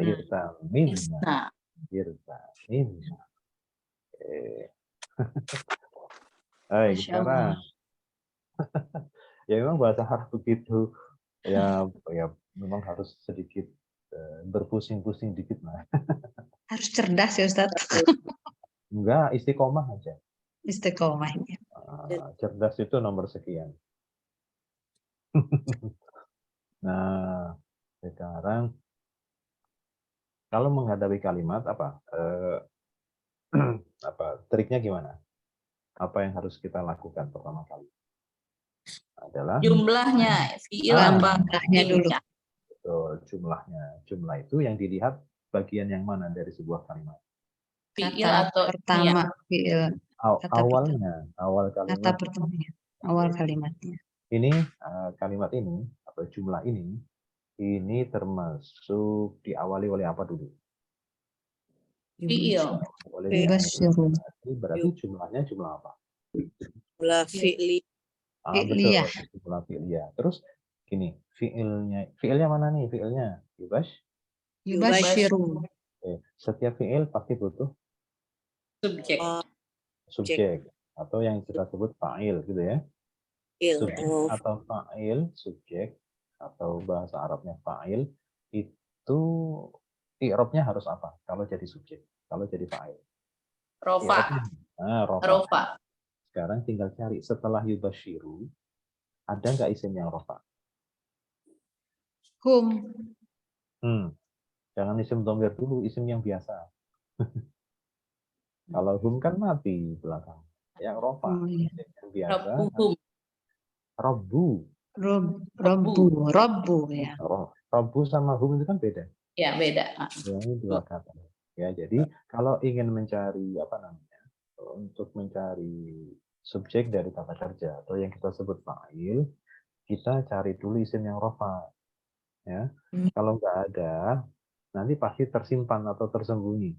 Irtamizna. Irtamizna. Hai, sekarang. Ya memang bahasa Arab begitu. Ya memang harus sedikit berpusing-pusing dikit lah. Harus cerdas ya Ustaz. Enggak, istiqomah aja. Istiqomah. Cerdas itu nomor sekian. Nah, sekarang kalau menghadapi kalimat apa triknya gimana? Apa yang harus kita lakukan pertama kali? Adalah Jumlahnya, fiil apa? Jumlahnya dulu. Betul, jumlahnya. Jumlah itu yang dilihat bagian yang mana dari sebuah kalimat? Fiil atau pertama fiil. Awalnya, awal kalimat. Kata pertama. Awal kalimatnya. Ini kalimat ini atau jumlah ini termasuk diawali oleh apa dulu? fiil. Berarti jumlahnya jumlah apa? Jumlah fi'li. Betul, jumlah fi'liyah. Terus gini, fi'ilnya mana nih? Fi'ilnya Yubashiru. Setiap fi'il pasti butuh subjek atau yang kita sebut fa'il gitu ya. Subjek atau fa'il, subjek atau bahasa Arabnya fa'il itu i'rabnya harus apa? Kalau jadi subjek, kalau jadi fa'il. Rofa. Rofa. Sekarang tinggal cari setelah yubashiru ada nggak isim yang rofa? Hum. Jangan isim dhamir dulu, isim yang biasa. Kalau hum kan mati belakang. Yang rofa, isim yang biasa. Rabbu ya. Rabbu sama hum itu kan beda. Ya, beda. Ya, ini dua kata. Ya, jadi kalau ingin mencari untuk mencari subjek dari kata kerja atau yang kita sebut fa'il, kita cari dulu isim yang rofa. Ya. Kalau nggak ada, nanti pasti tersimpan atau tersembunyi.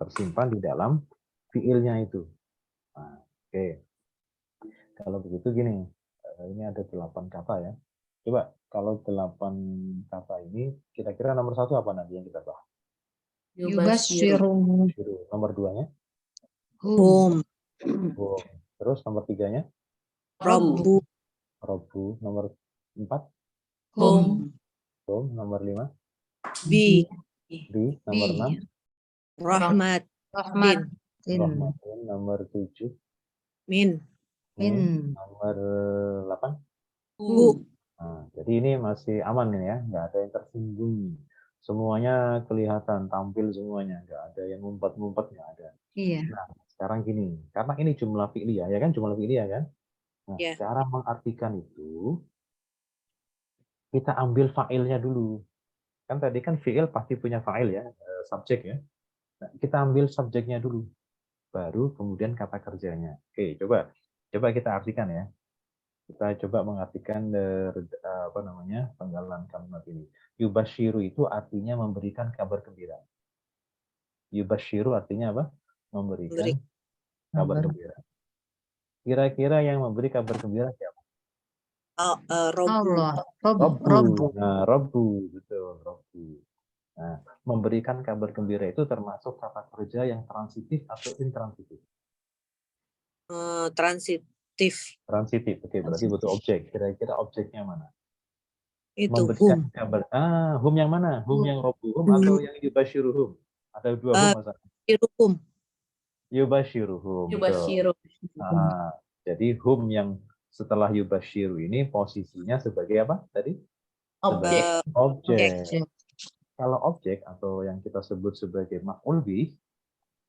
Tersimpan di dalam fiilnya itu. Nah, oke. Kalau begitu gini, ini ada 8 kata ya. Coba kalau 8 kata ini, kira-kira nomor 1 apa nanti yang kita bahas? Yubashiru. Nomor 2-nya? Hum. Terus nomor 3-nya? Rabbu. Nomor 4? Hum. Nomor 5? Bi. Nomor 6? Rahmat. Nomor 7? Min. Nomor 8? Hu. Nah, jadi ini masih aman ya, nggak ada yang tersembunyi. Semuanya kelihatan, tampil semuanya, nggak ada yang ngumpet-ngumpet, nggak ada. Iya. Nah, sekarang gini, karena ini jumlah fi'liyah, ya kan, jumlah fi'liyah kan? Nah, Ya. cara mengartikan itu, kita ambil fa'ilnya dulu. Kan tadi kan fi'il pasti punya fa'il ya, subjek ya. Nah, kita ambil subjeknya dulu, baru kemudian kata kerjanya. Oke, coba kita artikan ya. Kita coba mengartikan penggalan kalimat ini. Yubashiru itu artinya memberikan kabar gembira. Yubashiru artinya apa? Memberikan kabar gembira. Kira-kira yang memberi kabar gembira siapa? Robbu. Allah. Robbu. Robbu. Nah, Robbu, betul, Robbu. Nah, memberikan kabar gembira itu termasuk kata kerja yang transitif atau intransitif? Transitif. Transitif, oke, berarti butuh objek. Kira-kira objeknya mana? Itu Memberikan hum. kabar. Hum yang mana? Hum yang Robbuhum atau yang yubashiruhum? Ada dua hum masa? Hum. Yubashiruhum, betul. Yubashiru. Jadi hum yang setelah yubashiru ini posisinya sebagai apa tadi? Objek. Sebagai objek. Objek. Kalau objek atau yang kita sebut sebagai maf'ul bih,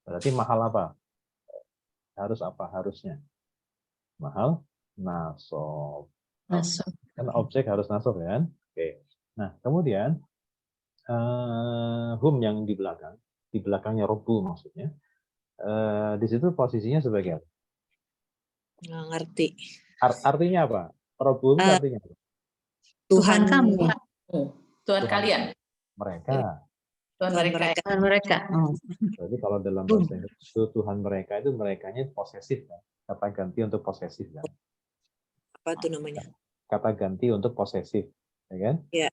berarti mahal apa? Harus apa harusnya? Mahal nasab. Masuk. Kan objek harus nasab kan? Oke. Nah, kemudian hum yang di belakangnya robbu maksudnya. Di situ posisinya sebagai apa? Nggak ngerti. Artinya apa? Robbu itu artinya apa? Tuhan kamu. Tuhan kalian. Mereka. Tuhan mereka. Tuhan mereka. Oh. Jadi kalau dalam bahasa Inggris itu Tuhan mereka itu merekanya posesif kan? Kata ganti untuk posesif kan? Apa tuh namanya? Kata ganti untuk posesif, ya kan? Iya.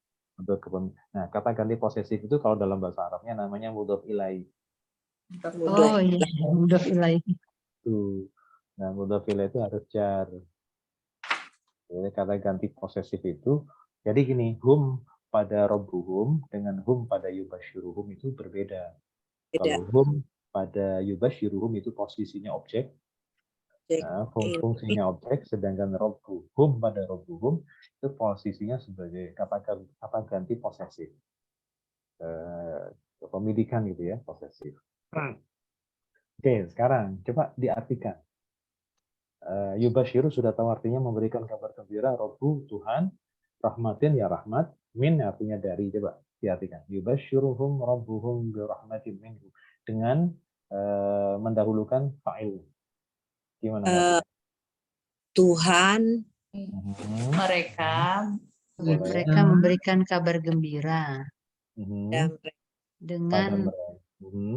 Nah, kata ganti posesif itu kalau dalam bahasa Arabnya namanya mudhof ilaih. Oh iya, mudhof ilaih. Tuh. Nah, mudhof ilaih itu harus jar. Jadi kata ganti posesif itu, jadi gini, hum pada robbuhum dengan hum pada yubashiruhum itu berbeda. Kalau hum pada yubashiruhum itu posisinya objek, nah, fungsinya objek, sedangkan robbuhum pada robbuhum itu posisinya sebagai kata ganti posesif. Pemilikan gitu ya, posesif. Oke, sekarang coba diartikan. Yubashiru sudah tahu artinya memberikan kabar gembira, Robbu Tuhan, rahmatin ya rahmat, min artinya dari, coba diartikan. Yubashiruhum rabbuhum bi rahmatin minhu, dengan mendahulukan fa'il. Gimana? Tuhan Mereka memberikan kabar gembira dan dengan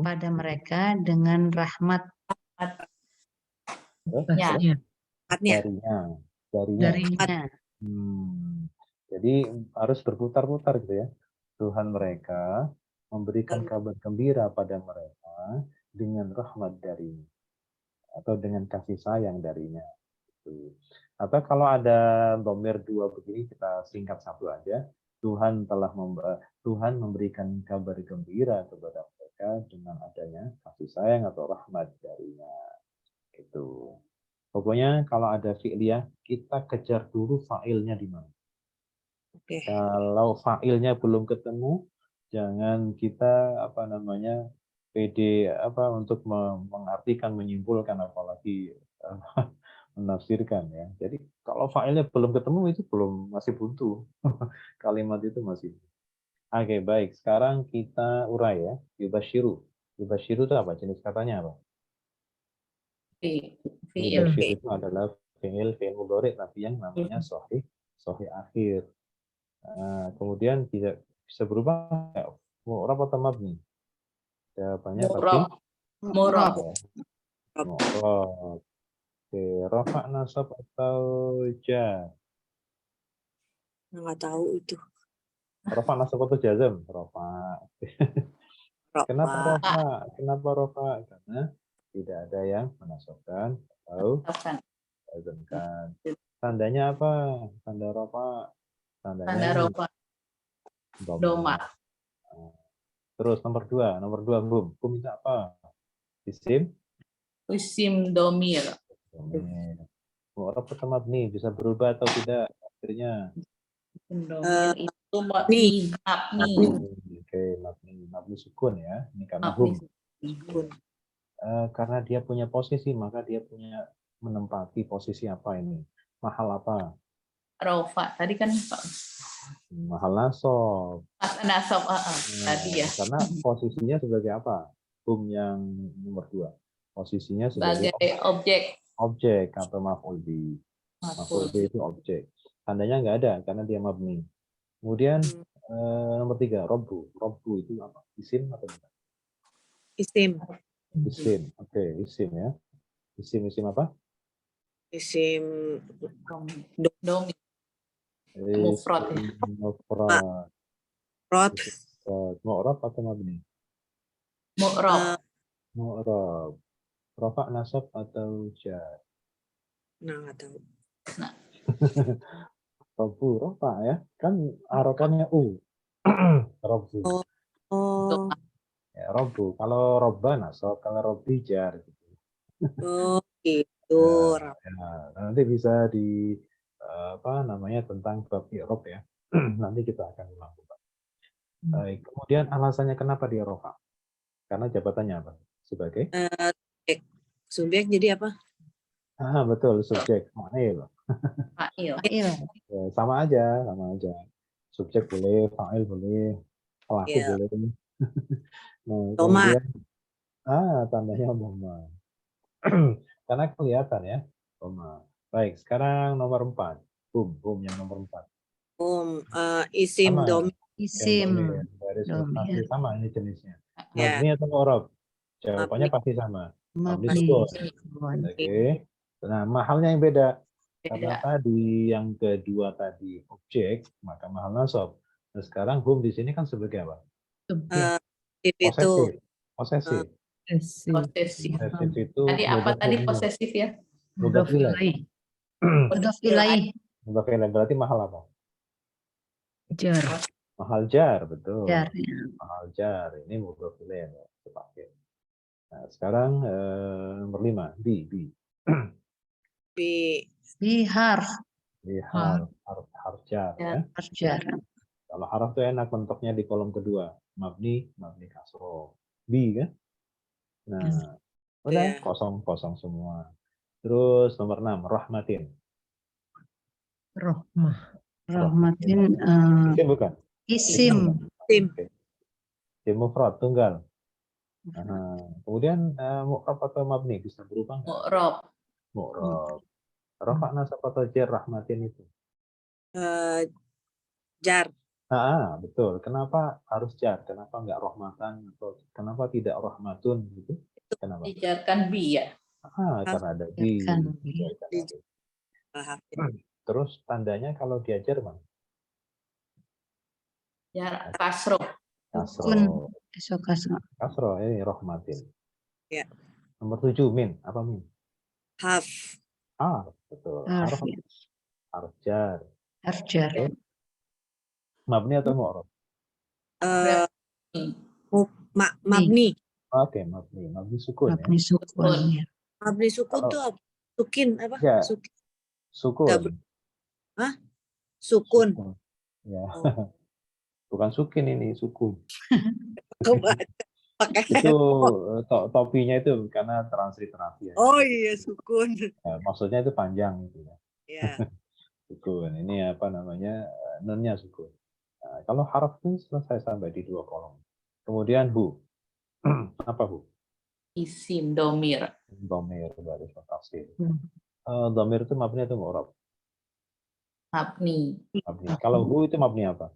pada mereka dengan rahmat. Darinya. Jadi harus berputar-putar gitu ya. Tuhan mereka memberikan kabar gembira pada mereka dengan rahmat darinya atau dengan kasih sayang darinya. Atau kalau ada dhamir dua begini kita singkat satu aja. Tuhan memberikan kabar gembira kepada mereka dengan adanya kasih sayang atau rahmat darinya. Itu. Pokoknya kalau ada fi'liyah, kita kejar dulu fa'ilnya di mana. Kalau fa'ilnya belum ketemu, jangan kita pede untuk mengartikan, menyimpulkan, apalagi menafsirkan ya. Jadi kalau fa'ilnya belum ketemu itu masih buntu. Kalimat itu masih. Oke, baik. Sekarang kita urai ya. Yubashiru. Yubashiru itu apa? Jenis katanya apa? Yubashir itu adalah fi'il mudhari tapi yang namanya sahih akhir. Kemudian bisa berubah mu'rab atau mabni? Jawabannya pasti mu'rab. Oke, rafa nasab atau jar? Nggak tahu itu. Rafa nasab atau jazm? Rafa. Kenapa rafa? Karena tidak ada yang menasabkan atau jazmkan. Tandanya apa? Tanda rafa. Tanda rafa. Doma. Terus nomor dua hum. Hum itu apa? Isim domir. Mu'rab atau mabni bisa berubah atau tidak akhirnya? Domir itu mabni. Oke, mabni sukun ya. Ini karena Mabni hum. Sukun. Karena dia punya posisi, maka dia punya menempati posisi apa ini? Mahal apa? Rofa. Tadi kan Mahal nasab. nasab tadi ya. Karena posisinya sebagai apa? Hum yang nomor 2. Posisinya sebagai Sebagai objek. objek atau maf'ul bi. Maf'ul bi itu objek. Tandanya nggak ada karena dia mabni. Kemudian nomor 3, robbu. Robbu itu apa? Isim atau bukan? Isim. Isim. Oke, isim ya. Isim apa? Isim Domi. Mufrad ya. Isim mufrad. rot. Mu'rab atau mabni? Mu'rob. Mu'rab. Rafa nasab atau jar? Nah, nggak tahu. Robbu, rafa ya. Kan harokannya U. Robbu. Oh, Ya, robbu. Kalau robba nasab, kalau robbi jar. Gitu. oh gitu. Ya, nanti bisa di apa namanya tentang bab i'rab ya. Nanti kita akan ulang. Baik. Kemudian alasannya kenapa dia rofa? Karena jabatannya apa? Sebagai? Subjek jadi apa? Betul, subjek. Fa'il. Fa'il. Iya. Ya, sama aja. Subjek boleh, fa'il boleh, pelaku Ya. boleh. Nah, Toma. kemudian tandanya dhamma. Karena kelihatan ya, dhamma. Baik, sekarang nomor 4. Hum yang nomor 4. Isim Sama. domir. Isim. Dari Domir. sama ini jenisnya. Ya. Mabni atau mu'rab? Jawabannya Mabni. pasti sama. Mabni Mabni. sukun. Oke. Nah, mahalnya yang beda. Karena Beda. tadi yang kedua tadi objek, maka mahal nasab. Nah, sekarang hum di sini kan sebagai apa? Itu Posesif. Posesif. Posesif itu Tadi apa tadi mudhaf posesif ya? Mudhaf ilaih. Mudhaf ilaih. Mudhaf ilaih berarti mahal apa? Jar. Mahal jar, betul. Jar. Mahal jar. Ini mudhaf ilaih. Dipakai. Nah, sekarang nomor 5, B. Bihar. Di harf jar ya. Jar. Kalau harf itu enak bentuknya di kolom kedua. Mabni kasroh. B kan? Nah, udah kosong semua. Terus nomor 6, rahmatin. Rahmatin. Isim bukan? Isim. Isim mufrad tunggal. Kemudian mu'rab atau mabni bisa berubah nggak? Mu'rab. Rafa nasab atau jar rahmatin itu? jar. Betul. Kenapa harus jar? Kenapa nggak rahmatan atau kenapa tidak rahmatun gitu? Kenapa? Dijarkan bi ya. Karena ada bi. Hafid. Terus tandanya kalau diajar mana? Ya, kasro. Kasro ini rahmatin. Ya. Nomor 7 min. Apa min? Haf. Betul. Harf jar. Mabni atau mu'rab? Mabni. Oke, mabni sukun ya. Mabni sukun tuh apa? Sukin apa? Ya. Sukun. Hah? Sukun. Ya. Bukan sukin ini, sukun. Pakai Itu topinya itu karena transliterasi ya. Oh iya, sukun. Ya, maksudnya itu panjang gitu ya. Ya. Sukun. Ini apa namanya? Nunnya sukun. Nah, kalau harf itu selesai sampai di 2 kolom. Kemudian hu. Apa hu? Isim domir. Domir baris tafsir. Domir itu mabni atau mu'rab? Mabni. Kalau hu itu mabni apa?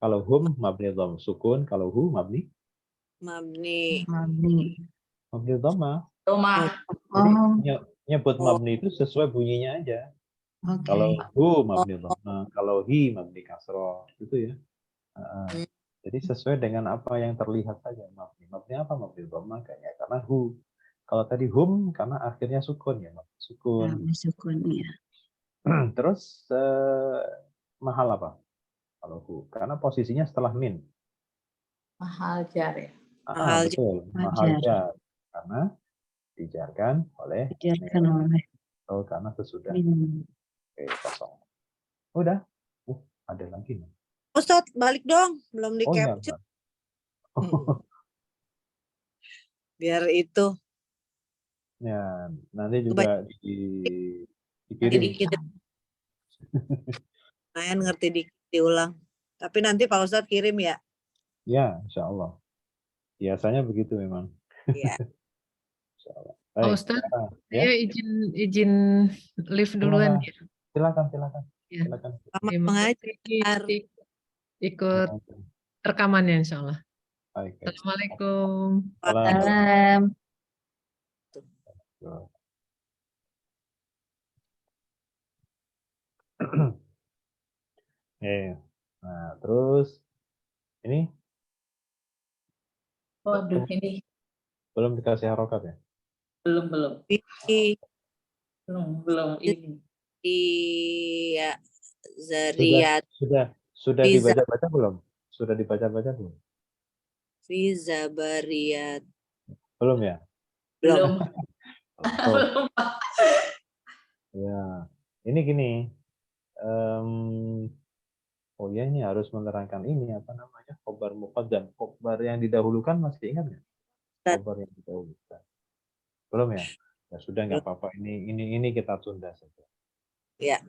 Kalau hum mabni dhamma sukun, kalau hu mabni dhamma. Jadi nyebut mabni itu sesuai bunyinya aja. Kalau hu mabni dhamma, kalau hi mabni kasroh, gitu ya. Jadi sesuai dengan apa yang terlihat saja mabni. Mabni apa? Mabni dhamma kayaknya karena hu. Kalau tadi hum karena akhirnya sukun ya, sukun. Ya. Terus mahal apa? Kalau hu, karena posisinya setelah min. Mahal jar ya. Betul, mahal jar. Karena dijarkan oleh karena sesudah. Oke, kosong. Udah. Ada lagi nih. Ustaz, balik dong. Belum di capture. Biar itu Ya, nanti juga dikirim. dikit lumayan ngerti dikit diulang. Tapi nanti Pak Ustadz kirim ya. Ya, insya Allah. Biasanya begitu memang. Iya. Insya Allah. Pak Baik, Ustadz, sekarang, saya ya, izin live duluan ya. silakan. Ya. Silakan. Selamat Terima mengajar. kasih ikut rekamannya insya Allah. Baik. Assalamualaikum. Salam. Salam. Nah, terus ini Waduh, ini belum dikasih harokat ya? belum Di ini. ya Zariyat Sudah Riza. dibaca-baca belum? Sudah dibaca-baca belum? fi Zabariyat. Belum ya? Belum. Oh, Belum. ya. Ini gini. Oh ya, ini harus menerangkan ini apa namanya? Khobar muqaddam. Khobar yang didahulukan masih ingat nggak? Khobar yang didahulukan. Belum ya? Ya sudah, nggak apa-apa. Ini kita tunda saja. Ya.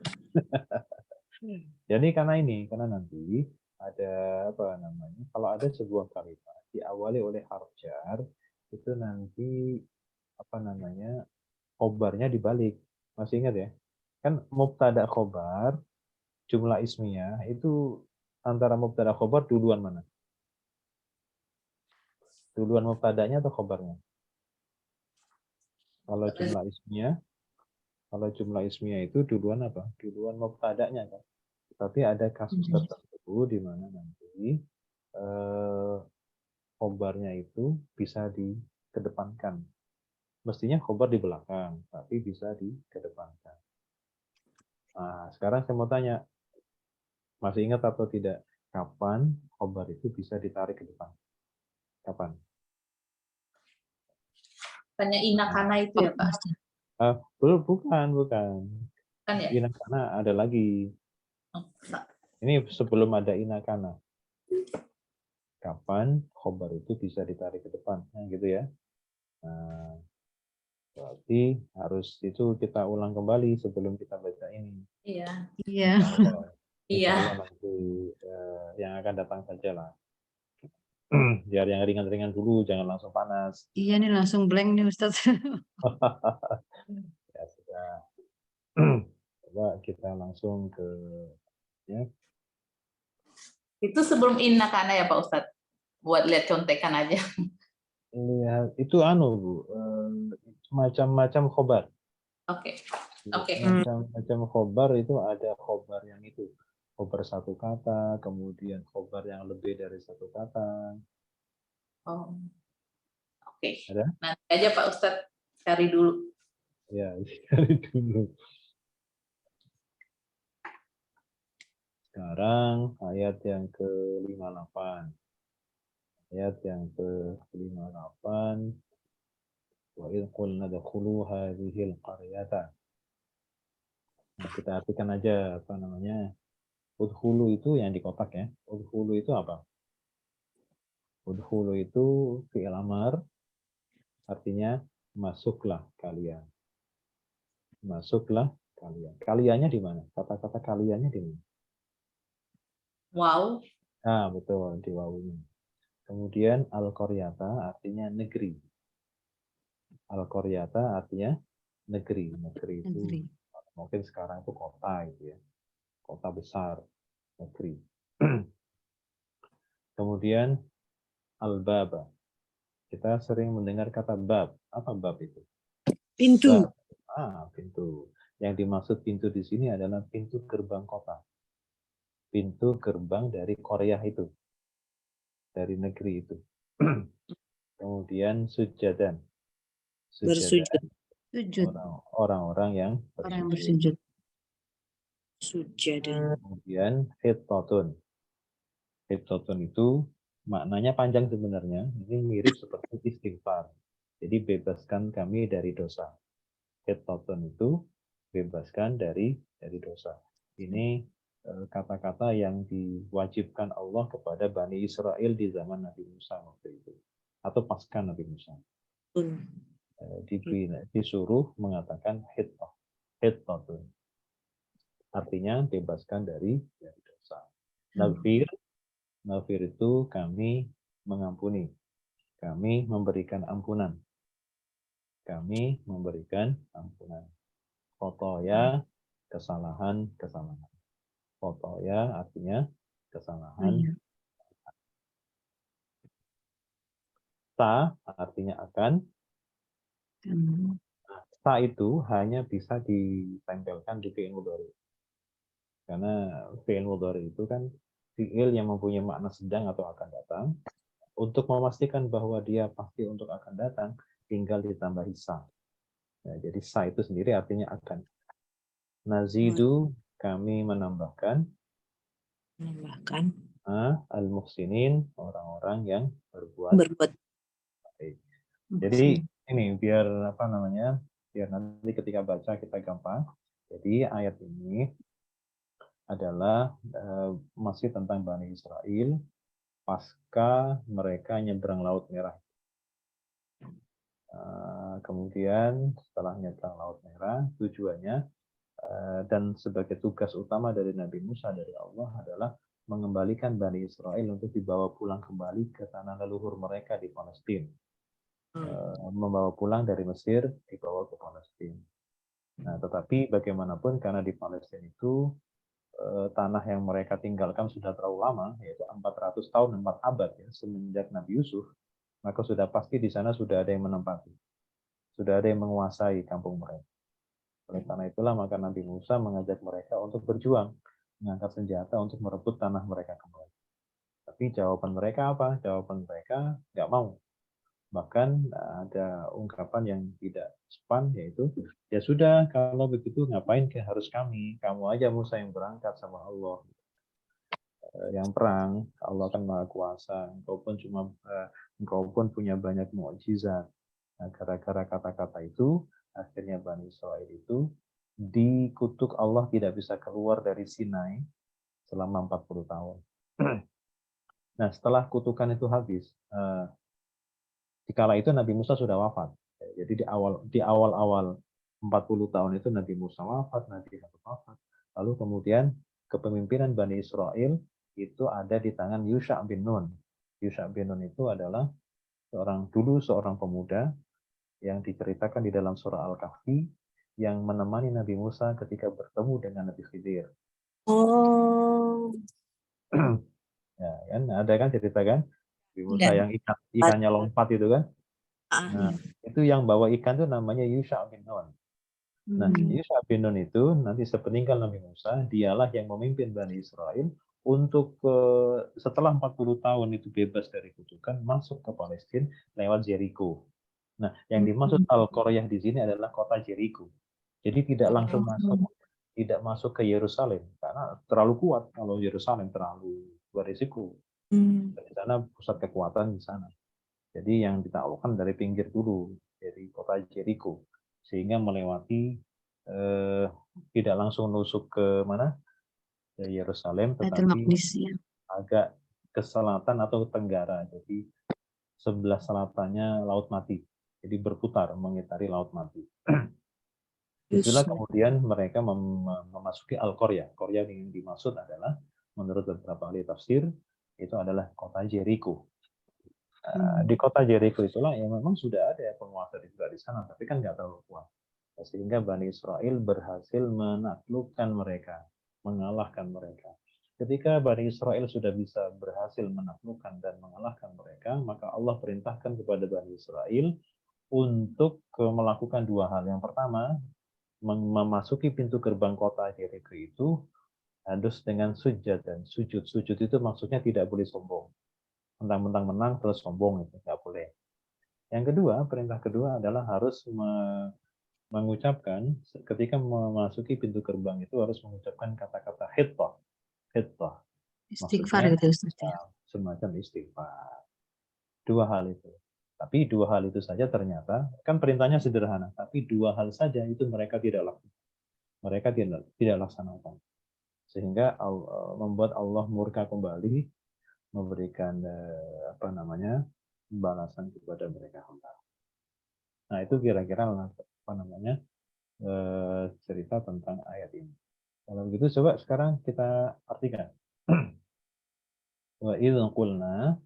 Jadi karena nanti ada apa namanya? Kalau ada sebuah kalimat diawali oleh harf jar, itu nanti apa namanya? Khobarnya dibalik. Masih ingat ya? Kan mubtada khobar, jumlah ismiyah itu antara mubtada khobar duluan mana? Duluan mubtadanya atau khobarnya? Kalau jumlah ismiyah itu duluan apa? Duluan mubtadanya kan. Tapi ada kasus tertentu di mana nanti khobarnya itu bisa dikedepankan. Mestinya khobar di belakang, tapi bisa dikedepankan. Nah, sekarang saya mau tanya, masih ingat atau tidak, kapan khobar itu bisa ditarik ke depan? Kapan? Tanya Inakana itu ya, Pak. Bukan. Kan ya? Inakana ada lagi. Ini sebelum ada inakana. Kapan khobar itu bisa ditarik ke depan? Nah, gitu ya. Nah, berarti harus itu kita ulang kembali sebelum kita baca ini. Iya. Iya. Iya. Nanti yang akan datang saja lah. Biar yang ringan-ringan dulu, jangan langsung panas. Iya nih langsung blank nih Ustadz. Ya sudah. Coba kita langsung ke ya. Itu sebelum Inakana ya Pak Ustadz? Buat lihat contekan aja. Lihat itu Bu, macam-macam khobar. Oke. Macam-macam khobar itu ada khobar yang itu. Khobar satu kata, kemudian khobar yang lebih dari satu kata. Oh. Oke. Ada? Nanti aja Pak Ustadz cari dulu. Ya, cari dulu. Sekarang ayat yang ke-58. Ayat yang ke-58. Wa idh qulna dkhulu hadhil qaryata. Nah, kita artikan aja apa namanya. Udkhulu itu yang di kotak ya. Udkhulu itu apa? Udkhulu itu fi'il amar, artinya masuklah kalian. Masuklah kalian. Kaliannya di mana? Kata-kata kaliannya di mana? Wow. Ah, betul, di wawunya. Kemudian al-qaryata artinya negeri. Al-qaryata artinya negeri. Negeri itu mungkin sekarang itu kota gitu ya. Kota besar, negeri. Kemudian al-baba. Kita sering mendengar kata bab. Apa bab itu? Pintu. Bab. Pintu. Yang dimaksud pintu di sini adalah pintu gerbang kota. Pintu gerbang dari Korea itu. Dari negeri itu. Kemudian sujadan. Bersujud. Orang-orang yang bersujud. Sujadan. Kemudian hittotun. Hittotun itu maknanya panjang sebenarnya. Ini mirip seperti istighfar. Jadi bebaskan kami dari dosa. Hittotun itu bebaskan dari dosa. Ini kata-kata yang diwajibkan Allah kepada Bani Israel di zaman Nabi Musa waktu itu, atau pasca Nabi Musa. Disuruh mengatakan hittah, artinya bebaskan dari dosa. Nafir itu kami mengampuni, kami memberikan ampunan, khotoya, kesalahan. Khotoya artinya kesalahan. Ta artinya akan. Ta itu hanya bisa ditempelkan di fi'il mudhari. Karena fi'il mudhari itu kan fi'il yang mempunyai makna sedang atau akan datang. Untuk memastikan bahwa dia pasti untuk akan datang, tinggal ditambahi sa. Ya, jadi sa itu sendiri artinya akan. Nazidu, kami menambahkan. Al-muhsinin, orang-orang yang berbuat baik. Jadi ini biar biar nanti ketika baca kita gampang. Jadi ayat ini adalah masih tentang Bani Israel pasca mereka nyebrang Laut Merah. Kemudian setelah nyebrang Laut Merah, tujuannya dan sebagai tugas utama dari Nabi Musa dari Allah adalah mengembalikan Bani Israel untuk dibawa pulang kembali ke tanah leluhur mereka di Palestina. Membawa pulang dari Mesir, dibawa ke Palestina. Nah, tetapi bagaimanapun karena di Palestina itu tanah yang mereka tinggalkan sudah terlalu lama, yaitu 400 tahun, 4 abad ya, semenjak Nabi Yusuf, maka sudah pasti di sana sudah ada yang menempati, sudah ada yang menguasai kampung mereka. Oleh karena itulah maka Nabi Musa mengajak mereka untuk berjuang, mengangkat senjata untuk merebut tanah mereka kembali. Tapi jawaban mereka apa? Jawaban mereka nggak mau. Bahkan ada ungkapan yang tidak span, yaitu, ya sudah, kalau begitu ngapain harus kami? Kamu aja Musa yang berangkat sama Allah. Yang perang, Allah kan Maha Kuasa. Engkau pun punya banyak mukjizat. Nah, gara-gara kata-kata itu, akhirnya Bani Israel itu dikutuk Allah tidak bisa keluar dari Sinai selama 40 tahun. Nah, setelah kutukan itu habis, dikala itu Nabi Musa sudah wafat. Jadi di awal-awal 40 tahun itu Nabi Musa wafat, Nabi Harun wafat. Lalu kemudian kepemimpinan Bani Israel itu ada di tangan Yusha bin Nun. Yusha bin Nun itu adalah seorang pemuda yang diceritakan di dalam surah Al-Kahfi yang menemani Nabi Musa ketika bertemu dengan Nabi Khidir. Ya, kan ada kan cerita kan? Nabi Musa yang ikannya lompat itu kan? Nah, itu yang bawa ikan itu namanya Yusha bin Nun. Nah, Yusha bin Nun itu nanti sepeninggal Nabi Musa, dialah yang memimpin Bani Israel untuk setelah 40 tahun itu bebas dari kutukan, masuk ke Palestina lewat Jericho. Nah, yang dimaksud Al-Qaryah di sini adalah kota Jericho. Jadi tidak langsung masuk ke Yerusalem karena terlalu kuat. Kalau Yerusalem terlalu berisiko. Di sana pusat kekuatan di sana. Jadi yang ditaklukkan dari pinggir dulu, dari kota Jericho, sehingga melewati tidak langsung nusuk ke mana? Ke Yerusalem, tetapi agak ke selatan atau tenggara. Jadi sebelah selatannya Laut Mati. Jadi berputar mengitari Laut Mati. Itulah kemudian mereka memasuki Al-Qaryah. Qaryah yang dimaksud adalah, menurut beberapa ahli tafsir, itu adalah kota Jericho. Di kota Jericho itulah yang memang sudah ada penguasa juga di sana, tapi kan nggak terlalu kuat. Sehingga Bani Israel berhasil menaklukkan mereka, mengalahkan mereka. Ketika Bani Israel sudah bisa berhasil menaklukkan dan mengalahkan mereka, maka Allah perintahkan kepada Bani Israel untuk melakukan dua hal. Yang pertama, memasuki pintu gerbang kota Jericho itu harus dengan sujud, dan sujud itu maksudnya tidak boleh sombong. Mentang-mentang menang terus sombong, itu nggak boleh. Yang kedua, perintah kedua adalah harus mengucapkan ketika memasuki pintu gerbang itu harus mengucapkan kata-kata hittah. Istighfar gitu Ustaz. Semacam istighfar. Dua hal itu. Tapi dua hal itu saja ternyata, kan perintahnya sederhana, tapi dua hal saja itu mereka tidak lakukan. Mereka tidak laksanakan. sehingga membuat Allah murka kembali, memberikan balasan kepada mereka hamba. Nah, itu kira-kira cerita tentang ayat ini. Kalau begitu coba sekarang kita artikan. Wa idz qulna,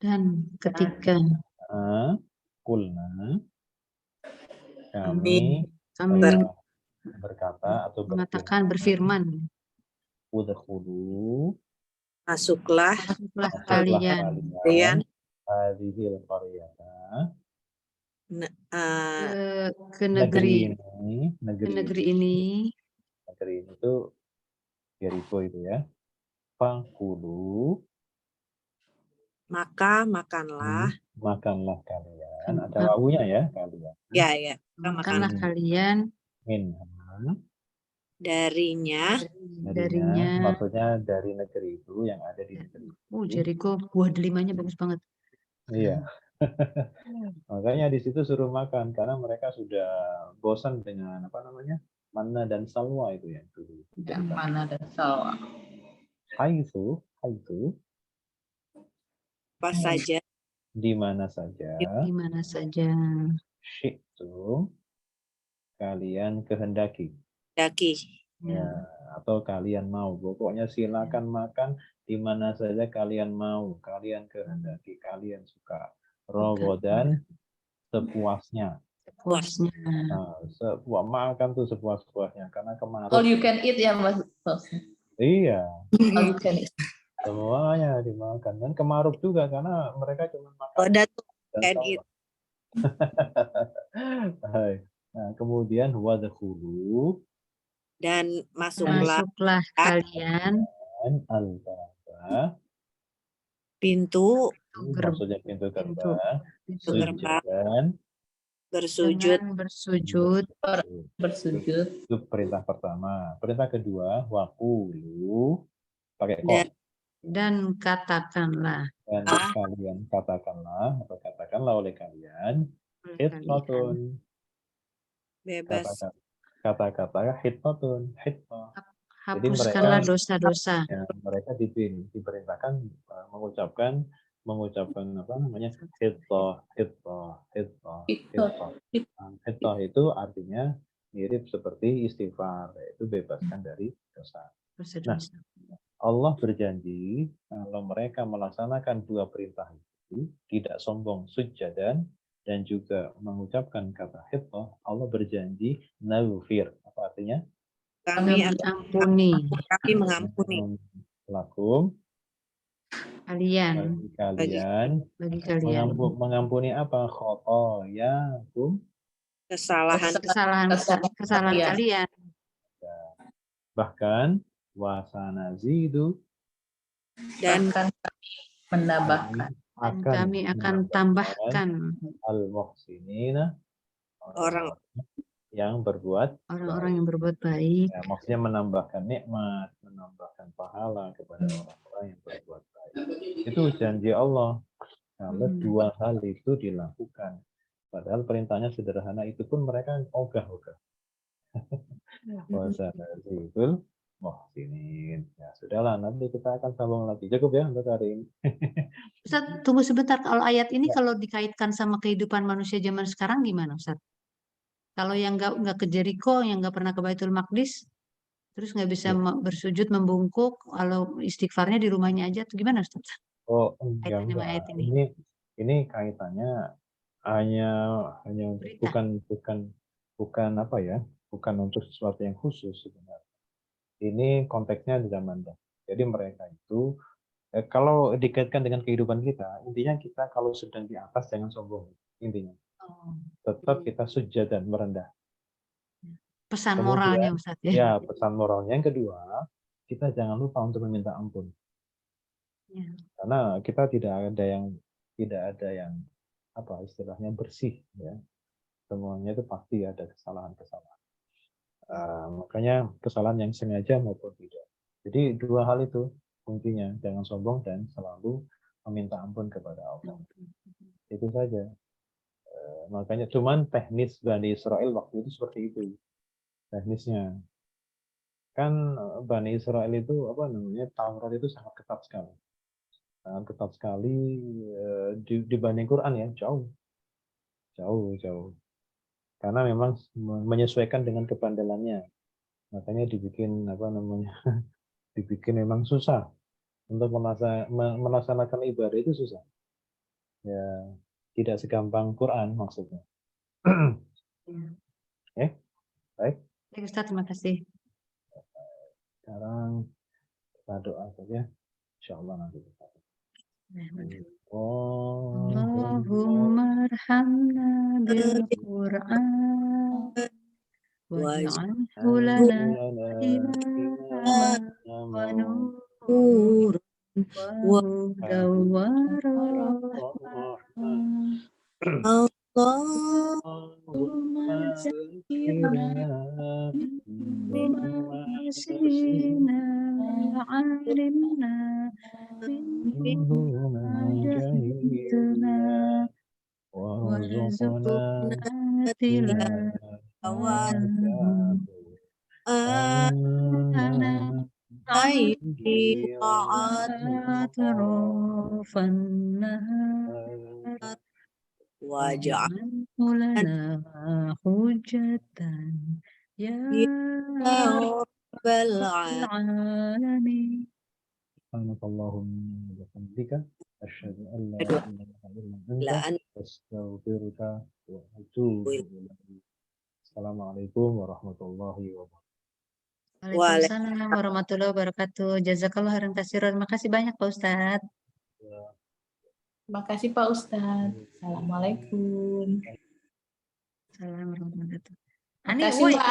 Dan ketika qulna, kami kami berkata atau mengatakan berfirman, udkhulu, Masuklah masuklah masuklah kalian kalian hadhil qaryata, ke negeri negeri ini itu Jericho itu ya. Fangkulu, maka makanlah. makanlah kalian. Ada wawunya ya, kalian. Ya. makanlah Makan kalian Minha, darinya. maksudnya dari negeri itu yang ada di negeri. Jericho buah delimanya bagus banget. Iya. Makanya di situ suruh makan karena mereka sudah bosan dengan manna dan salwa itu ya dulu. Yang mana dan salwa. Haitsu, Apa saja di mana saja, Di mana saja syi'tum, kalian kehendaki. daki. Ya, atau kalian mau. Pokoknya silakan makan di mana saja kalian mau, kalian kehendaki, kalian suka. Rogodan sepuasnya. puasnya. Makan tuh sepuas-puasnya karena kemarin. All you can eat ya Mas. Iya, All you can eat. semuanya dimakan dan kemaruk juga karena mereka cuma makan. Oh, Datuk dan can salwa. eat. Hai. Nah, kemudian wadkhulu, Dan masuklah kalian al-baba, pintu maksudnya pintu gerbang, sujudan, bersujud. Bersujud. itu perintah pertama. Perintah kedua, waqulu, pakai kok. dan katakanlah Dan kalian katakanlah, atau katakanlah oleh kalian, hittatun. Bebas. Kata-kata hittatun, hittah. hapuskanlah dosa-dosa. Ya, mereka diperintahkan mengucapkan hittah. Hittah itu artinya mirip seperti istighfar, yaitu bebaskan dari dosa. Nah, Allah berjanji kalau mereka melaksanakan dua perintah itu, tidak sombong sujadan dan juga mengucapkan kata hittah, Allah berjanji naghfir. Apa artinya? Kami mengampuni Lakum, kalian bagi kalian mengampuni apa? Khotoyakum, kesalahan kalian. bahkan wasanazidu, Dan menambahkan. Kami akan tambahkan al-muhsinina, orang yang berbuat orang-orang yang berbuat baik. ya, maksudnya menambahkan nikmat, menambahkan pahala kepada orang-orang yang berbuat baik. Itu janji Allah. Kalau dua hal itu dilakukan, padahal perintahnya sederhana, itu pun mereka ogah-ogah. Wasanazidul muhsinin. Ya sudahlah, nanti kita akan sambung lagi. Cukup ya untuk hari ini. Ustaz, tunggu sebentar. Kalau ayat ini kalau dikaitkan sama kehidupan manusia zaman sekarang gimana, Ustaz? Kalau yang nggak ke Jericho, yang nggak pernah ke Baitul Maqdis, terus nggak bisa bersujud, membungkuk, kalau istighfarnya di rumahnya aja, tuh gimana, Ustaz? Oh enggak. Ini kaitannya hanya bukan apa ya, bukan untuk sesuatu yang khusus sebenarnya. Ini konteksnya di zaman dahulu. Jadi mereka itu kalau dikaitkan dengan kehidupan kita, intinya kita kalau sedang di atas jangan sombong, intinya. Tetap kita sujud dan merendah. Pesan moralnya, Ustaz ya. Ya, pesan moralnya. Yang kedua, kita jangan lupa untuk meminta ampun. Ya. Karena kita tidak ada yang apa istilahnya bersih ya. Semuanya itu pasti ada kesalahan-kesalahan. Makanya kesalahan yang sengaja maupun tidak. Jadi dua hal itu kuncinya, jangan sombong dan selalu meminta ampun kepada Allah. Itu saja. Makanya cuman teknis Bani Israel waktu itu seperti itu teknisnya. Kan Bani Israel itu apa namanya, Taurat itu sangat ketat sekali. Sangat ketat sekali dibanding Quran ya, jauh. Karena memang menyesuaikan dengan kebandelannya. Makanya dibikin apa namanya? Dibikin memang susah untuk melaksanakan ibadah itu susah. Ya, tidak segampang Quran maksudnya. Baik. Baik, Ustaz, terima kasih. Sekarang kita doa saja. Insyaallah nanti kita. Allahumma arhamna bil Qur'an waj'alhu lana imaman wa nuran wa hudan wa rahmah. Allahumma Masina alimna minhuma warzuqna tilawatahu atrafan nahar waj'alhu lana hujjatan ya rabbal alamin. Subhanakallahumma wa bihamdika asyhadu an la ilaha illa anta astaghfiruka wa atubu ilaik. Assalamualaikum warahmatullahi wabarakatuh. Waalaikumsalam warahmatullahi wabarakatuh. Jazakallah khairan katsiran. Terima kasih banyak Pak Ustadz. Terima kasih Pak Ustadz. Assalamualaikum. Assalamualaikum warahmatullahi wabarakatuh. Terima Ani, kasih woi. Mbak